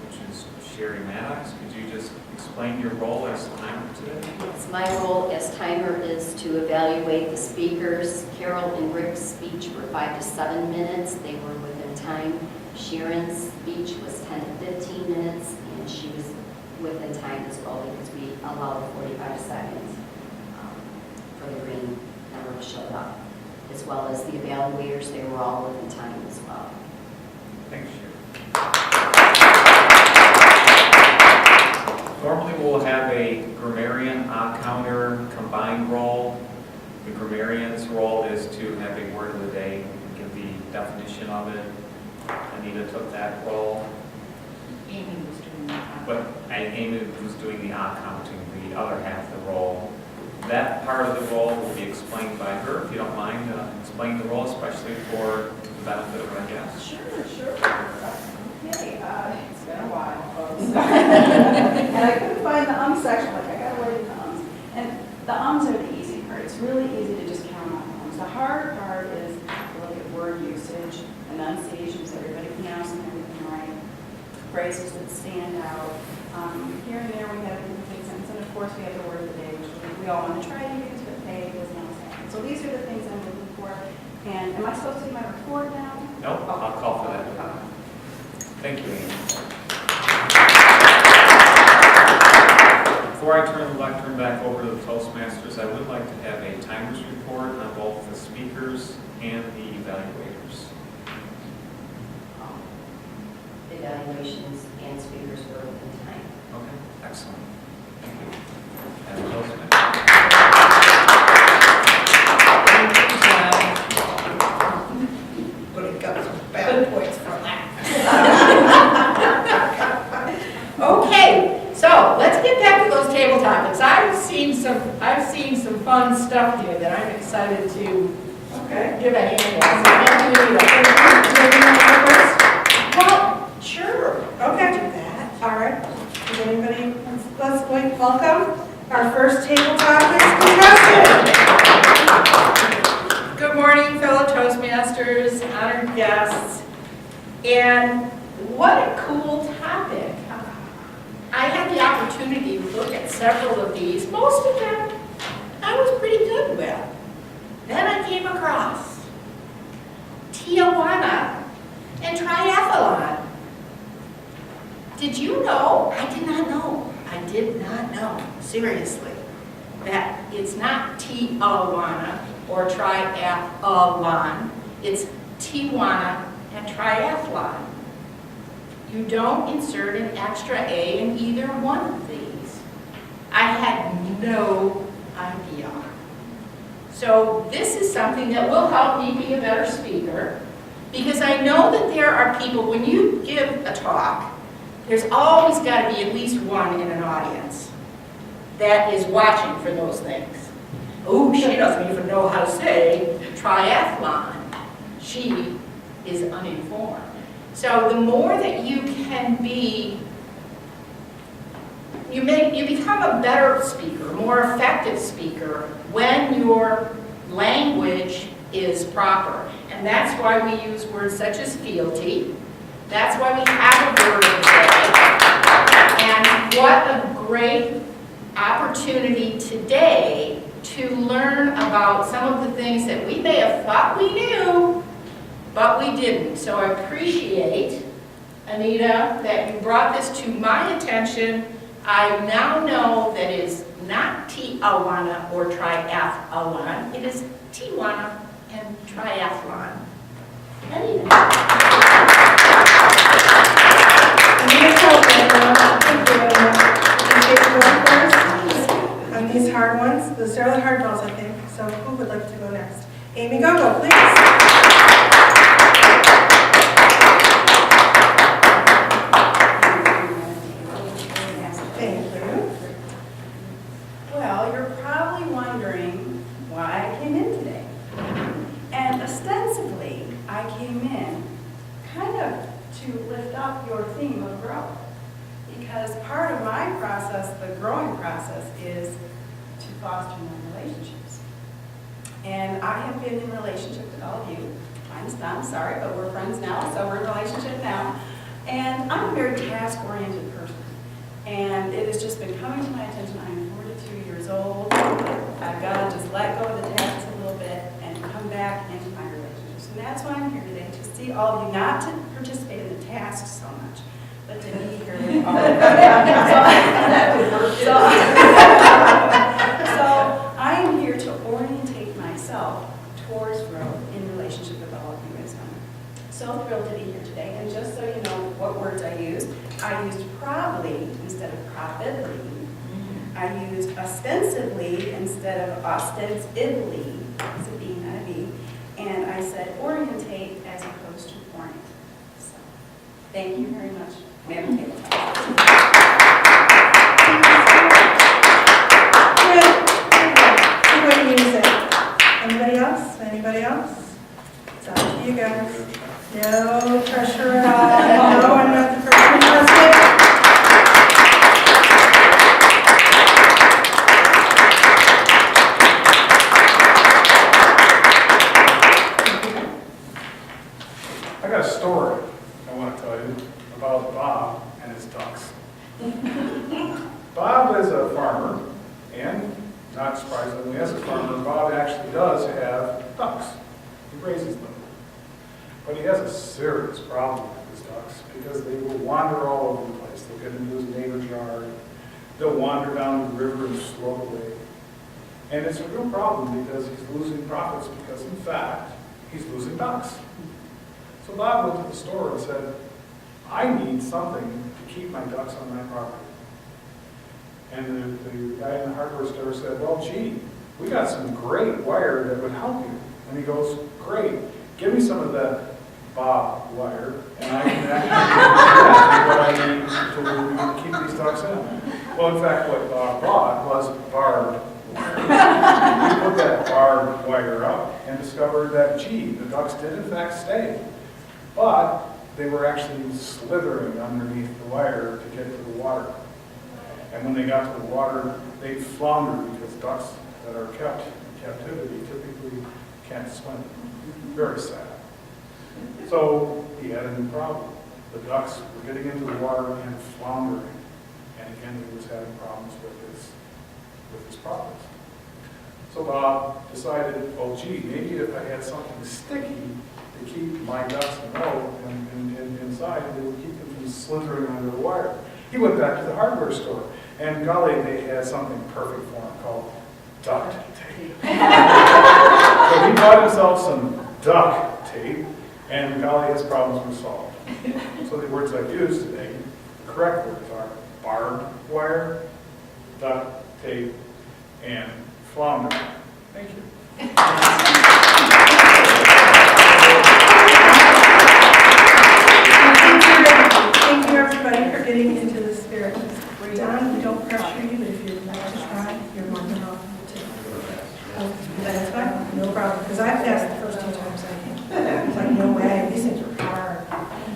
which is Sherry Maddox. Could you just explain your role as timer today? Yes, my role as timer is to evaluate the speakers. Carol and Rick's speech were 5 to 7 minutes. They were within time. Sharon's speech was 10 to 15 minutes, and she was within time as well because we allowed 45 seconds for the green number to show up. As well as the evaluators, they were all within time as well. Thanks, Sherry. Normally we'll have a grammarian, odd counter, combined role. grammarian's role is to have a word of the day, give the definition of it. Anita took that role, Amy was doing that. but Amy was doing the accounting, the other half of the role. That part of the role will be explained by her, if you don't mind, explain the role, especially for the benefit of our guests. Sure. Okay, it's been a while, folks. And I couldn't find the section, like I got away with the ums. And the ums are the easy part. It's really easy to just count on ums. The hard part is to look at word usage, enunciation, so everybody pronouncing everything right, phrases that stand out. Here and there we have a complete sentence, and of course we have the word of the day, which we all want to try to use, but hey, it doesn't always happen. So these are the things I'm looking for. And am I supposed to do my report now? No, I'll call for that. Okay. Thank you, Amy. Before I turn the lectern back over to the Toastmasters, I would like to have a timer's report on both the speakers and the evaluators. Evaluations and speakers were within time. Okay, excellent. Thank you. And the Toastmasters. But it got some bad points from that. Okay, so let's get back to those table topics. I've seen some fun stuff here that I'm excited to give a hand on. Well, sure. Okay. Do that. All right. Does anybody, let's welcome our first table topics contestant. Good morning, fellow Toastmasters, honored guests, and what a cool topic. I had the opportunity to look at several of these. Most of them I was pretty good with. Then I came across Tijuana and triathlon. Did you know? I did not know. I did not know, seriously, that it's not Tijuana or triathlon. It's Tijuana and triathlon. You don't insert an extra A in either one of these. I had no idea. So this is something that will help me be a better speaker, because I know that there are people, when you give a talk, there's always got to be at least one in an audience that is watching for those things. Oh, she doesn't even know how to say triathlon. She is uninformed. So the more that you can be, you become a better speaker, more effective speaker when your language is proper. And that's why we use words such as fealty. That's why we have a word of the day. And what a great opportunity today to learn about some of the things that we may have thought we knew, but we didn't. So I appreciate, Anita, that you brought this to my attention. I now know that it is not Tijuana or triathlon. It is Tijuana and triathlon. Anita. On these hard ones, those are the hard ones, I think. So who would like to go next? Amy, go, please. Thank you. Well, you're probably wondering why I came in today. And ostensibly, I came in kind of to lift up your theme of growth. Because part of my process, the growing process, is to foster more relationships. And I have been in relationship with all of you. Mine's done, sorry, but we're friends now, so we're in a relationship now. And I'm a very task-oriented person. And it has just been coming to my attention. I'm 42 years old. I've got to just let go of the tasks a little bit and come back into my relationships. And that's why I'm here today, to see all of you, not to participate in the tasks so much, but to be here with all of you. So I am here to orientate myself towards growth in relationship with all of you. I'm so thrilled to be here today. And just so you know what words I used probably instead of probably. I used ostensibly instead of ostensibly. It's a B, not a B. And I said orientate as opposed to orient. So, thank you very much, Madam Tabletop. Good music. Anybody else? Anybody else? It's up to you guys. No pressure at all. No, I'm not the first one to trust it. I got a story I want to tell you about Bob and his ducks. Bob is a farmer, and not surprisingly, as a farmer, Bob actually does have ducks. He raises them. But he has a serious problem with his ducks because they will wander all over the place. They'll get into his neighbor's yard. They'll wander down the river and float away. And it's a real problem because he's losing profits because, in fact, he's losing ducks. So Bob went to the store and said, I need something to keep my ducks on my property. And the guy in the hardware store said, well, gee, we got some great wire that would help you. And he goes, great, give me some of that Bob wire, and I can actually do what I need to keep these ducks in. Well, in fact, what Bob bought was barbed wire. He put that barbed wire up and discovered that, gee, the ducks did in fact stay. But they were actually slithering underneath the wire to get to the water. And when they got to the water, they floundered because ducks that are kept in captivity typically can't swim. Very sad. So he had a new problem. The ducks were getting into the water and floundering. And again, he was having problems with his profits. So Bob decided, oh gee, maybe if I had something sticky to keep my ducks in the row and inside, they would keep them from slithering under the wire. He went back to the hardware store, and golly, they had something perfect for him called duct tape. So he bought himself some duct tape, and golly, his problems were solved. So the words I've used today, the correct words are barbed wire, duct tape, and flounder. Thank you. Thank you, everybody, for getting into the spirit. Don, we don't pressure you, but if you'd like to try, you're more than welcome to. Oh, that's fine, no problem, because I passed the first 2 times I came. I was like, no way, these things are hard.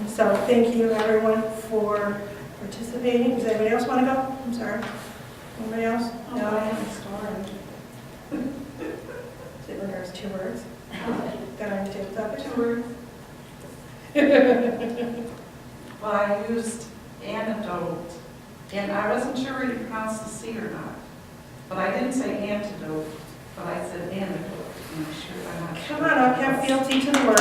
So thank you, everyone, for participating. Does anybody else want to go? I'm sorry. Anybody else? No, I have a story. Is it regards 2 words? That I'm tipped up 2 words. Well, I used antidote, and I wasn't sure whether you pronounce the C or not. But I didn't say antidote, but I said antidote. I'm not sure. Come on up, have fealty to the word.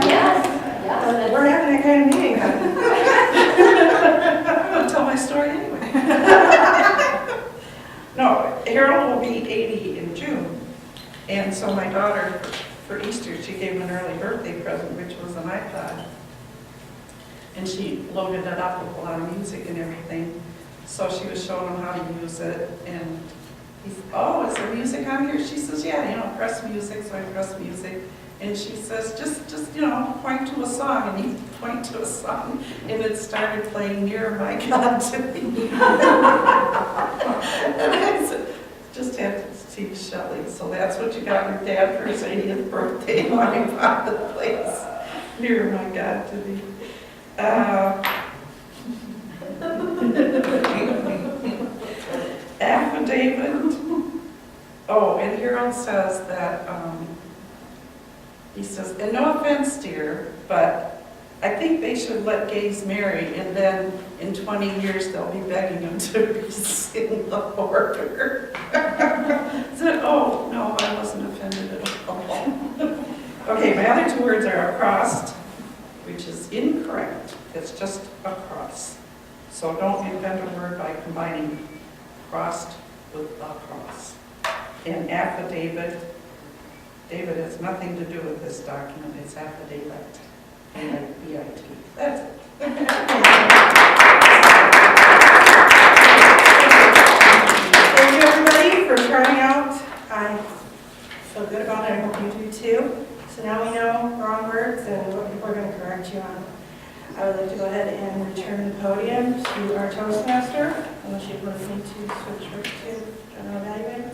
Yes. We're having that kind of meeting. I'm going to tell my story anyway. No, Harold will be 80 in June. And so my daughter, for Easter, she gave him an early birthday present, which was an iPod. And she loaded it up with a lot of music and everything. So she was showing him how to use it. And he said, oh, is there music on here? She says, yeah, press music. So I press music. And she says, just point to a song. And he pointed to a song. And it started playing Near My God to Me. And I said, just had to see Shelley. So that's what you got your dad for his 80th birthday. I bought the place. Near My God to Me. Affidavit. Oh, and Harold says that, he says, and no offense, dear, but I think they should let gays marry, and then in 20 years they'll be begging them to rescind the order. I said, oh, no, I wasn't offended at all. Okay, my other 2 words are across, which is incorrect. It's just across. So don't invent a word by combining crossed with across. And affidavit, David has nothing to do with this document, it's affidavit. And the IT. That's it. Thank you, everybody, for turning out. I feel good about it. I hope you do too. So now we know wrong words and what people are going to correct you on. I would like to go ahead and return the podium to our Toastmaster, unless you would need to switch her to general evaluator.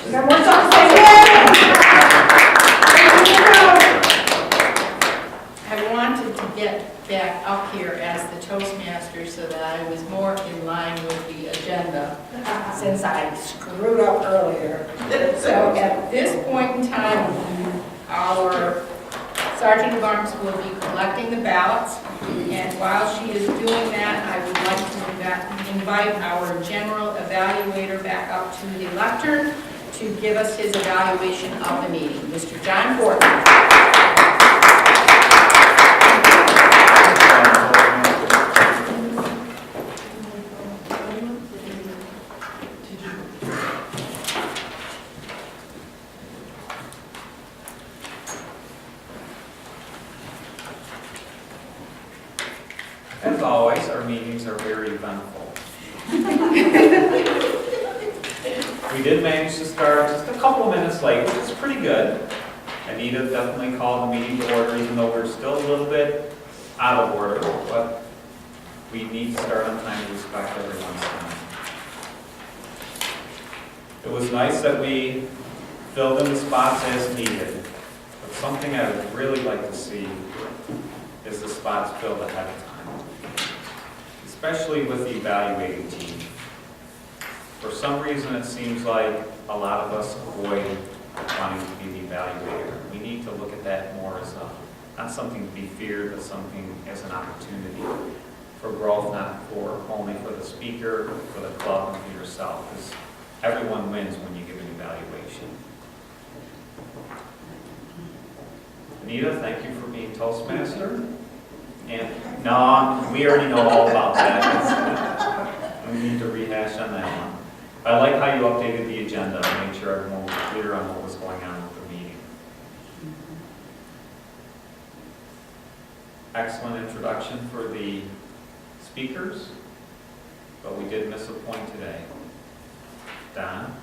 She's got more stuff to say. I wanted to get back up here as the Toastmaster so that I was more in line with the agenda, since I screwed up earlier. So at this point in time, our Sergeant of Arms will be collecting the ballots, and while she is doing that, I would like to invite our general evaluator back up to the lectern to give us his evaluation of the meeting. Mr. John Fortin. As always, our meetings are very eventful. We did manage to start just a couple of minutes late, which is pretty good. Anita definitely called the meeting to order, even though we're still a little bit out of order, but we need to start on time to respect everyone's time. It was nice that we filled in the spots as needed, but something I would really like to see is the spots filled ahead of time, especially with the evaluating team. For some reason, it seems like a lot of us avoid wanting to be the evaluator. We need to look at that more as not something to be feared, but something as an opportunity for growth, not for only for the speaker, for the club, and for yourself, because everyone wins when you give an evaluation. Anita, thank you for being Toastmaster. And no, we already know all about that. We need to rehash on that one. I like how you updated the agenda and made sure everyone was clear on what was going on with the meeting. Excellent introduction for the speakers, but we did miss a point today. Don,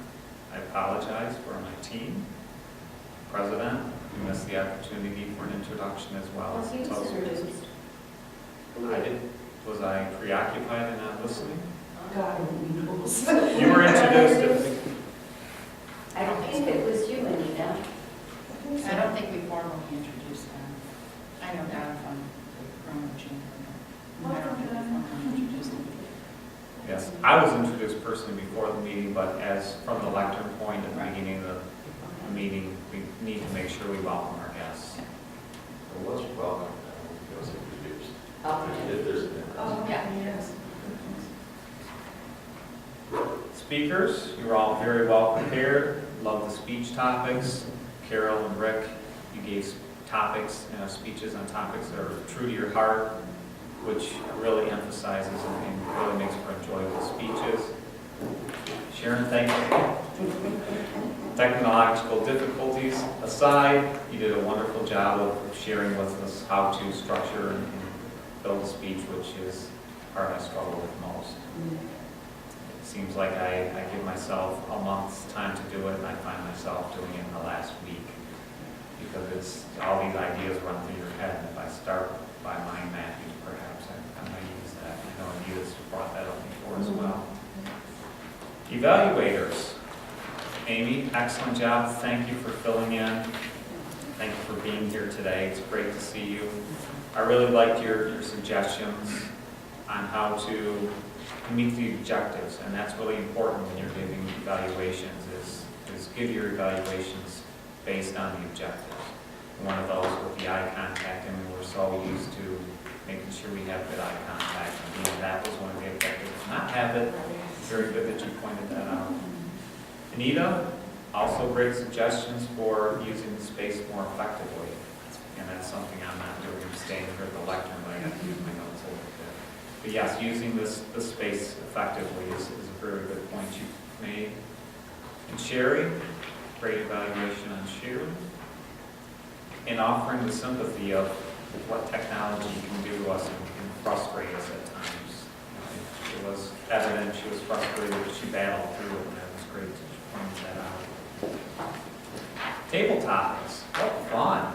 I apologize for my team. President, we missed the opportunity for an introduction as well. I did. Was I preoccupied and not listening? God knows. You were introduced. I don't think it was you, Anita. I don't think we formally introduced them. I know Don from the Roman Chamber. I don't think we formally introduced them. Yes, I was introduced personally before the meeting, but as from the lectern point at the beginning of the meeting, we need to make sure we welcome our guests. Well, once you welcome, it was introduced. Okay. If there's a difference. Oh, yeah, yes. Speakers, you were all very well prepared. Love the speech topics. Carol and Rick, you gave topics, speeches on topics that are true to your heart, which really emphasizes and really makes for enjoyable speeches. Sharon, thank you. Technological difficulties aside, you did a wonderful job of sharing with us how to structure and build a speech, which is the part I struggle with most. It seems like I give myself a month's time to do it, and I find myself doing it in the last week because it's all these ideas run through your head. And if I start by mind mapping, perhaps I might use that. I know Anita's brought that up before as well. Evaluators. Amy, excellent job. Thank you for filling in. Thank you for being here today. It's great to see you. I really liked your suggestions on how to meet the objectives, and that's really important when you're giving evaluations, is give your evaluations based on the objectives. One of those with the eye contact, and we're so used to making sure we have good eye contact, and that was one of the objectives. Not have it. Very good that you pointed that out. Anita, also great suggestions for using the space more effectively, and that's something I'm not doing. I'm staying here at the lectern, but I got to use my notes a little bit. But yes, using the space effectively is a very good point you made. And Sherry, great evaluation on Sherry. in offering the sympathy of what technology can do to us and can frustrate us at times. It was evident she was frustrated, but she battled through it, and that was great to point that out. Table topics, what fun.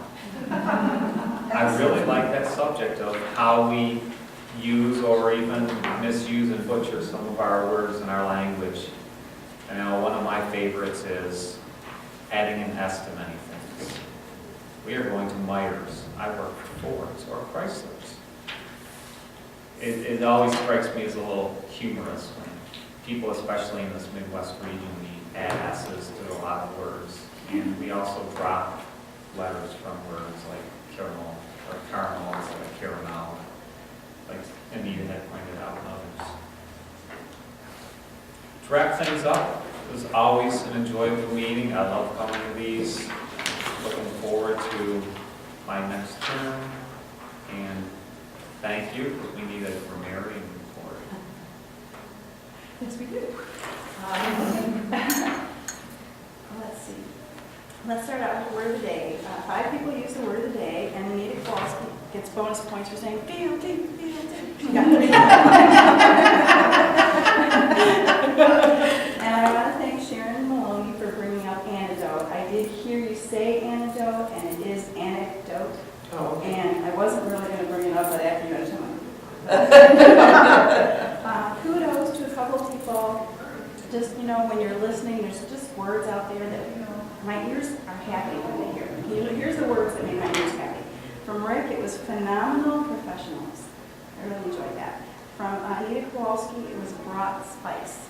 I really like that subject of how we use or even misuse and butcher some of our words in our language. I know one of my favorites is adding an S to many things. We are going to Myers. I work for Ford's or Chrysler's. It always strikes me as a little humorous when people, especially in this Midwest region, we add S's to a lot of words. And we also drop letters from words like caramel or caramel instead of caramel, like Anita had pointed out and others. To wrap things up, it was always an enjoyable meeting. I love coming to these. Looking forward to my next term. And thank you, because we need it for Mary and Cory. Yes, we do. Let's see. Let's start out with the word of the day. 5 people use the word of the day, and Anita Kowalski gets bonus points for saying BLT, BLT. And I want to thank Sharon Maloney for bringing up antidote. I did hear you say antidote, and it is anecdote. Oh, okay. And I wasn't really going to bring it up, but after you had to kudos to a couple of people. Just, when you're listening, there's just words out there that, my ears are happy when they hear them. Here's the words that made my ears happy. From Rick, it was phenomenal professionals. I really enjoyed that. From Anita Kowalski, it was brought spice.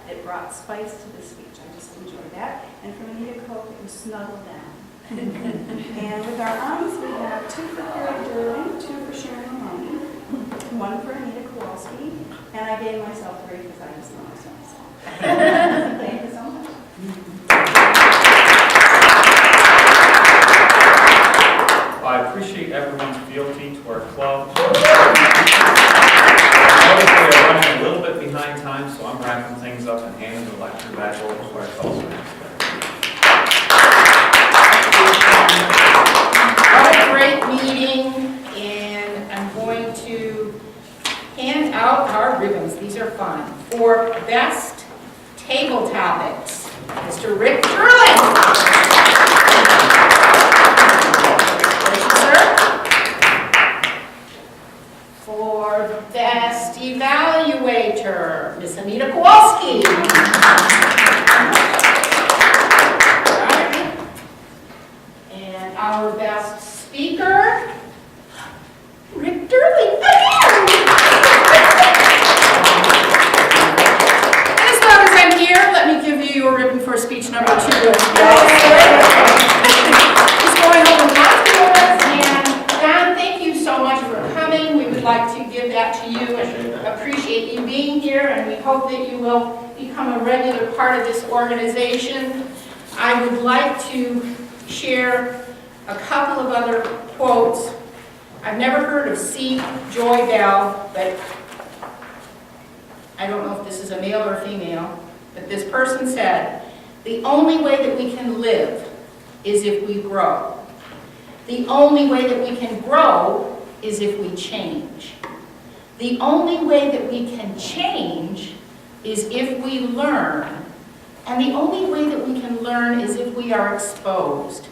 It brought spice to the speech. I just enjoyed that. And from Anita Koch, it was snuggled down. And with our arms, we have 2 for Carrie Durling, 2 for Sharon Maloney, 1 for Anita Kowalski, and I gave myself 3 because I just know myself. Thank you so much. I appreciate everyone's fealty to our club. I notice we are running a little bit behind time, so I'm wrapping things up and handing the lecture back over to our Toastmasters. What a great meeting, and I'm going to hand out our ribbons. These are fun. For best table topics, Mr. Rick Durling. For best evaluator, Miss Anita Kowalski. And our best speaker, Rick Durling. As long as I'm here, let me give you your ribbon for speech number 2. He's going over afterwards, and Don, thank you so much for coming. We would like to give that to you and appreciate you being here, and we hope that you will become a regular part of this organization. I would like to share a couple of other quotes. I've never heard of C. Joy Bell, but I don't know if this is a male or female, but this person said, "The only way that we can live is if we grow. The only way that we can grow is if we change. The only way that we can change is if we learn. And the only way that we can learn is if we are exposed.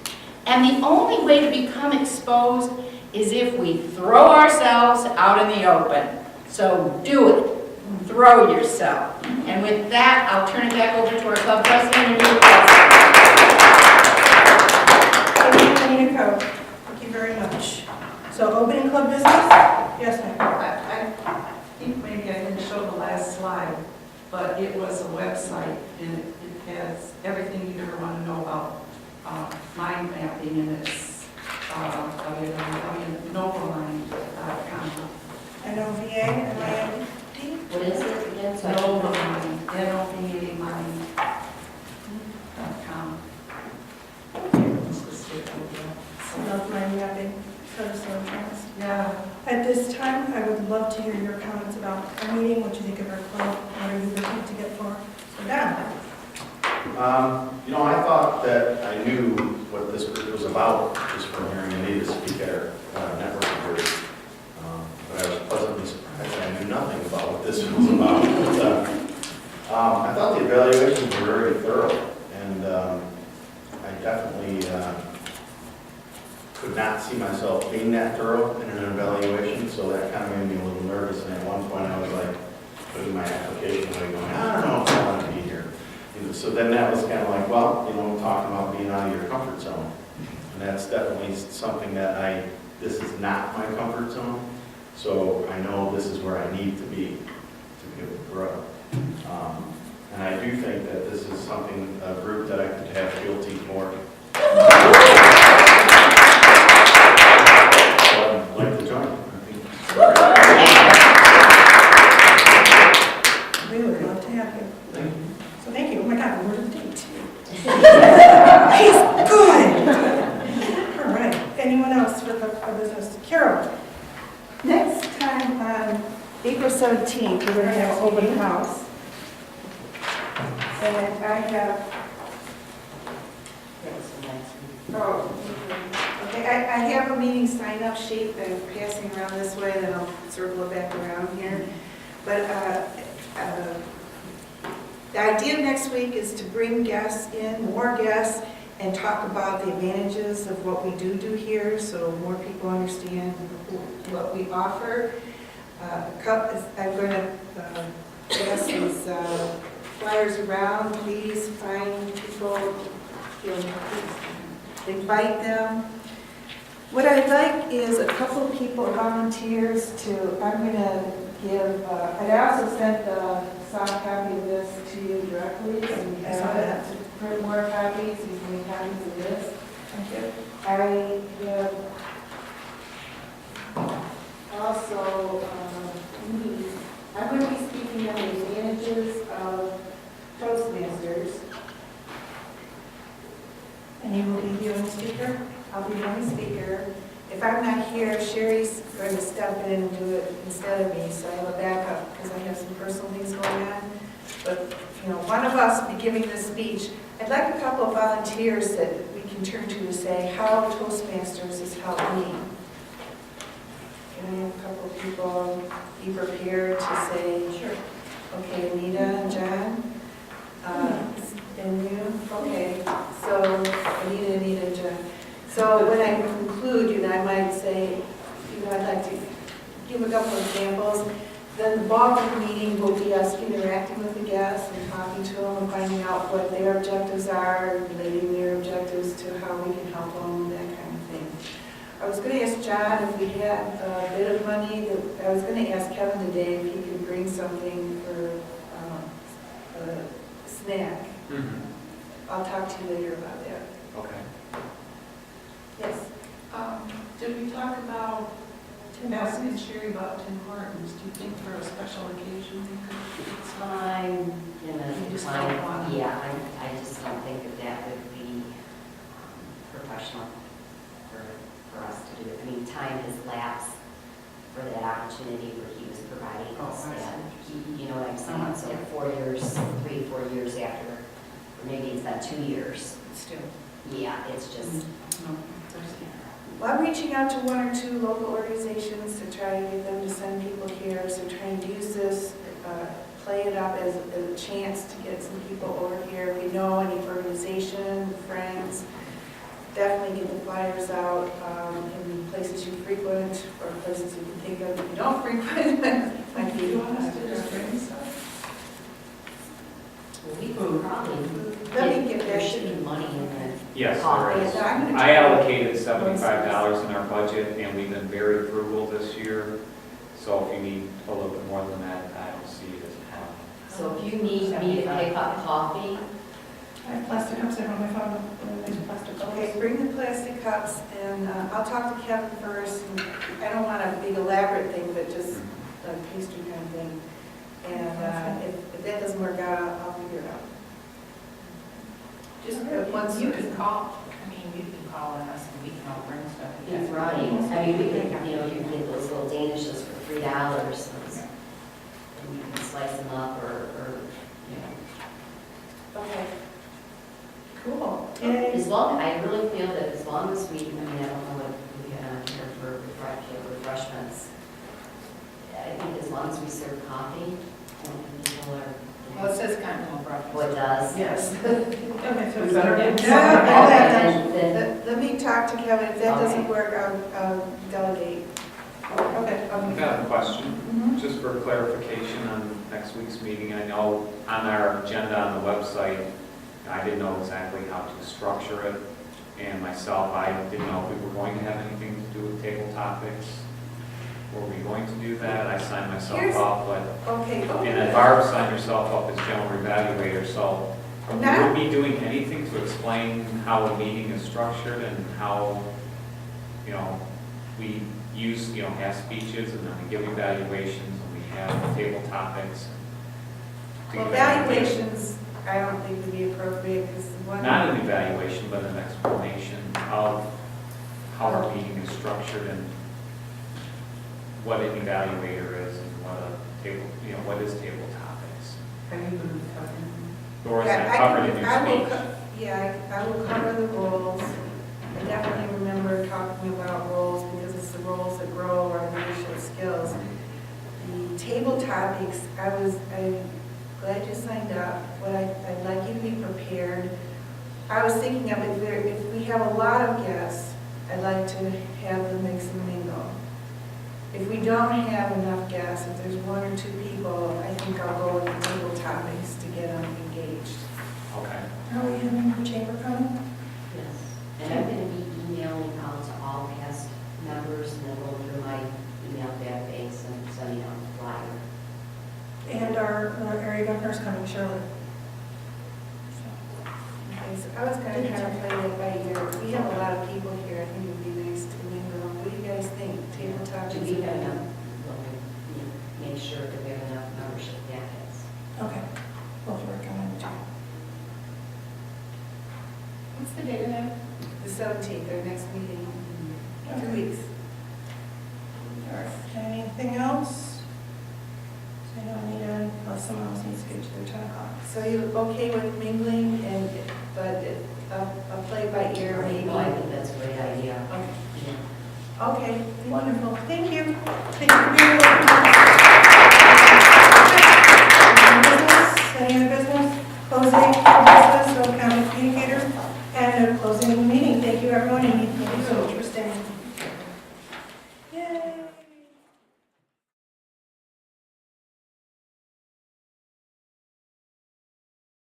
And the only way to become exposed is if we throw ourselves out in the open. So do it. Throw yourself." And with that, I'll turn it back over to our club president, Anita Kowalski. Thank you, Anita Koch. Thank you very much. So opening club business? Yes, ma'am. I think maybe I didn't show the last slide, but it was a website, and it has everything you ever want to know about mind mapping, and it's www.novaline.com. NOVA and IND. What is it again? So I can- Novaline, NOVAline.com. Love my mapping. So nice. Yeah. At this time, I would love to hear your comments about our meeting, what you think of our club, what are you looking to get for. So Don. I thought that I knew what this group was about just from hearing Anita speak at our networking group. But I was pleasantly surprised that I knew nothing about what this was about. But, I thought the evaluations were very thorough, and I definitely could not see myself being that thorough in an evaluation, so that kind of made me a little nervous. And at one point I was like putting my application away going, I don't know if I want to be here. So then that was kind of like, well, talking about being out of your comfort zone. And that's definitely something that this is not my comfort zone. So I know this is where I need to be able to grow. And I do think that this is something, a group that I could have fealty for. So I'd like to join. We would love to have you. Thank you. So thank you. Oh my God, where's the date? He's good. All right. Anyone else for the business? Carol? Next time on April 17th, we're going to have an open house. And I have, okay, I have a meeting sign-up sheet that I'm passing around this way, then I'll circle it back around here. But the idea next week is to bring guests in, more guests, and talk about the advantages of what we do here, so more people understand what we offer. I'm going to pass these flyers around. Please find people, invite them. What I'd like is a couple of people, volunteers, I'm going to give, I also sent the soft copy of this to you directly, so you have to print more copies, you can make copies of this. I have also, I'm going to be speaking on the advantages of Toastmasters. And you will be the only speaker? I'll be one speaker. If I'm not here, Sherry's going to step in and do it instead of me, so I have a backup because I have some personal things going on. But, one of us be giving this speech. I'd like a couple of volunteers that we can turn to say how Toastmasters has helped me. Can I have a couple of people be prepared to say, sure. Okay, Anita and John? And you? Okay, so Anita and John. So when I conclude, I might say, I'd like to give a couple of examples. Then the bulk of the meeting will be us interacting with the guests and talking to them and finding out what their objectives are, relating their objectives to how we can help them, that kind of thing. I was going to ask John if we had a bit of money. I was going to ask Kevin today if he could bring something for a snack. I'll talk to you later about that. Okay. Yes. Did we talk about, asking Sherry about Tim Hortons? Do you think for a special occasion? I'm You just gonna, don't want to. yeah, I just don't think that would be professional for us to do it. I mean, time has lapsed for that opportunity where he was providing us that. You know what I'm saying? So 4 years, 3 to 4 years after, or maybe it's not 2 years. Still. Yeah, it's just, Well, I'm reaching out to 1 or 2 local organizations to try to get them to send people here. So trying to use this, play it up as a chance to get some people over here. If you know any organization, friends, definitely get the flyers out in places you frequent or places you can think of that you don't frequent. Might be. You want us to just bring stuff? we can probably Let me get there back should to be money in the Yes, coffee. there is. I'm gonna I try- allocated $75 in our budget, and we've been very frugal this year. So if you need a little bit more than that, I don't see it as a problem. So if you need me to pick up coffee, I have plastic cups at home. I found nice plastic cups. Okay, bring the plastic cups, and I'll talk to Kevin first. And I don't want a big elaborate thing, but just a pastry kind of thing. And if that doesn't work out, I'll figure it out. Just once You can call, you can call on us and we can all bring stuff. it's right. I mean, we can, you can get those little danishes for $3. And you can slice them up or. Okay. as long, I really feel that as long as we, I mean, I don't know what we have on here for refreshments. I think as long as we serve coffee, I don't think people are. Well, it says continental breakfast. What does? Yes. Okay, so We it's better okay. get Okay, then- Let me talk to Kevin, if that doesn't Okay. work, I'll delegate. Okay. I've got a question, Mhm. just for clarification on next week's meeting. I know on our agenda on the website, I didn't know exactly how to structure it. And myself, I didn't know if we were going to have anything to do with table topics. Were we going to do that? I signed myself Here's- up, but, Okay. and then Barb signed herself up as general evaluator, so will we be doing anything to explain how a meeting is structured and how, you know, we use, you know, have speeches and then we give evaluations and we have table topics? to Well, give everybody- evaluations, I don't think would be appropriate, because one. Not an evaluation, but an explanation of how our meeting is structured and what an evaluator is and what a table, you know, what is table topics. Have you been covering? Or is Yeah, that I covered can- in I will your speech? co- Yeah, I will cover the roles. I definitely remember talking about roles, because it's the roles that grow our leadership skills. The table topics, I'm glad you signed up. I'd like you to be prepared. I was thinking of if we have a lot of guests, I'd like to have them mix and mingle. If we don't have enough guests, if there's one or two people, I think I'll go with the table topics to get them engaged. Okay. Are we having the chamber coming? Yes, and I'm going to be emailing out to all past members and then going through my email database and sending out the flyer. And our area governor's coming, Shirley. Okay, so I was gonna kind of play that by ear. We have a lot of people here, I think it'd be nice to mingle. What do you guys think? Table Do topics? we have enough, well, we make sure that we have enough membership packets? Okay, we'll work on it too. What's the date of that? The 17th, our next meeting, 2 weeks. All right, anything else? So I don't need to, unless someone else needs to get to their 10 o'clock. So you okay with mingling but a play by ear maybe? No, I think that's a great idea. Okay. Yeah. Okay. Wonderful, thank you. Thank you very much. Any other business? Closing business of county communicators and a closing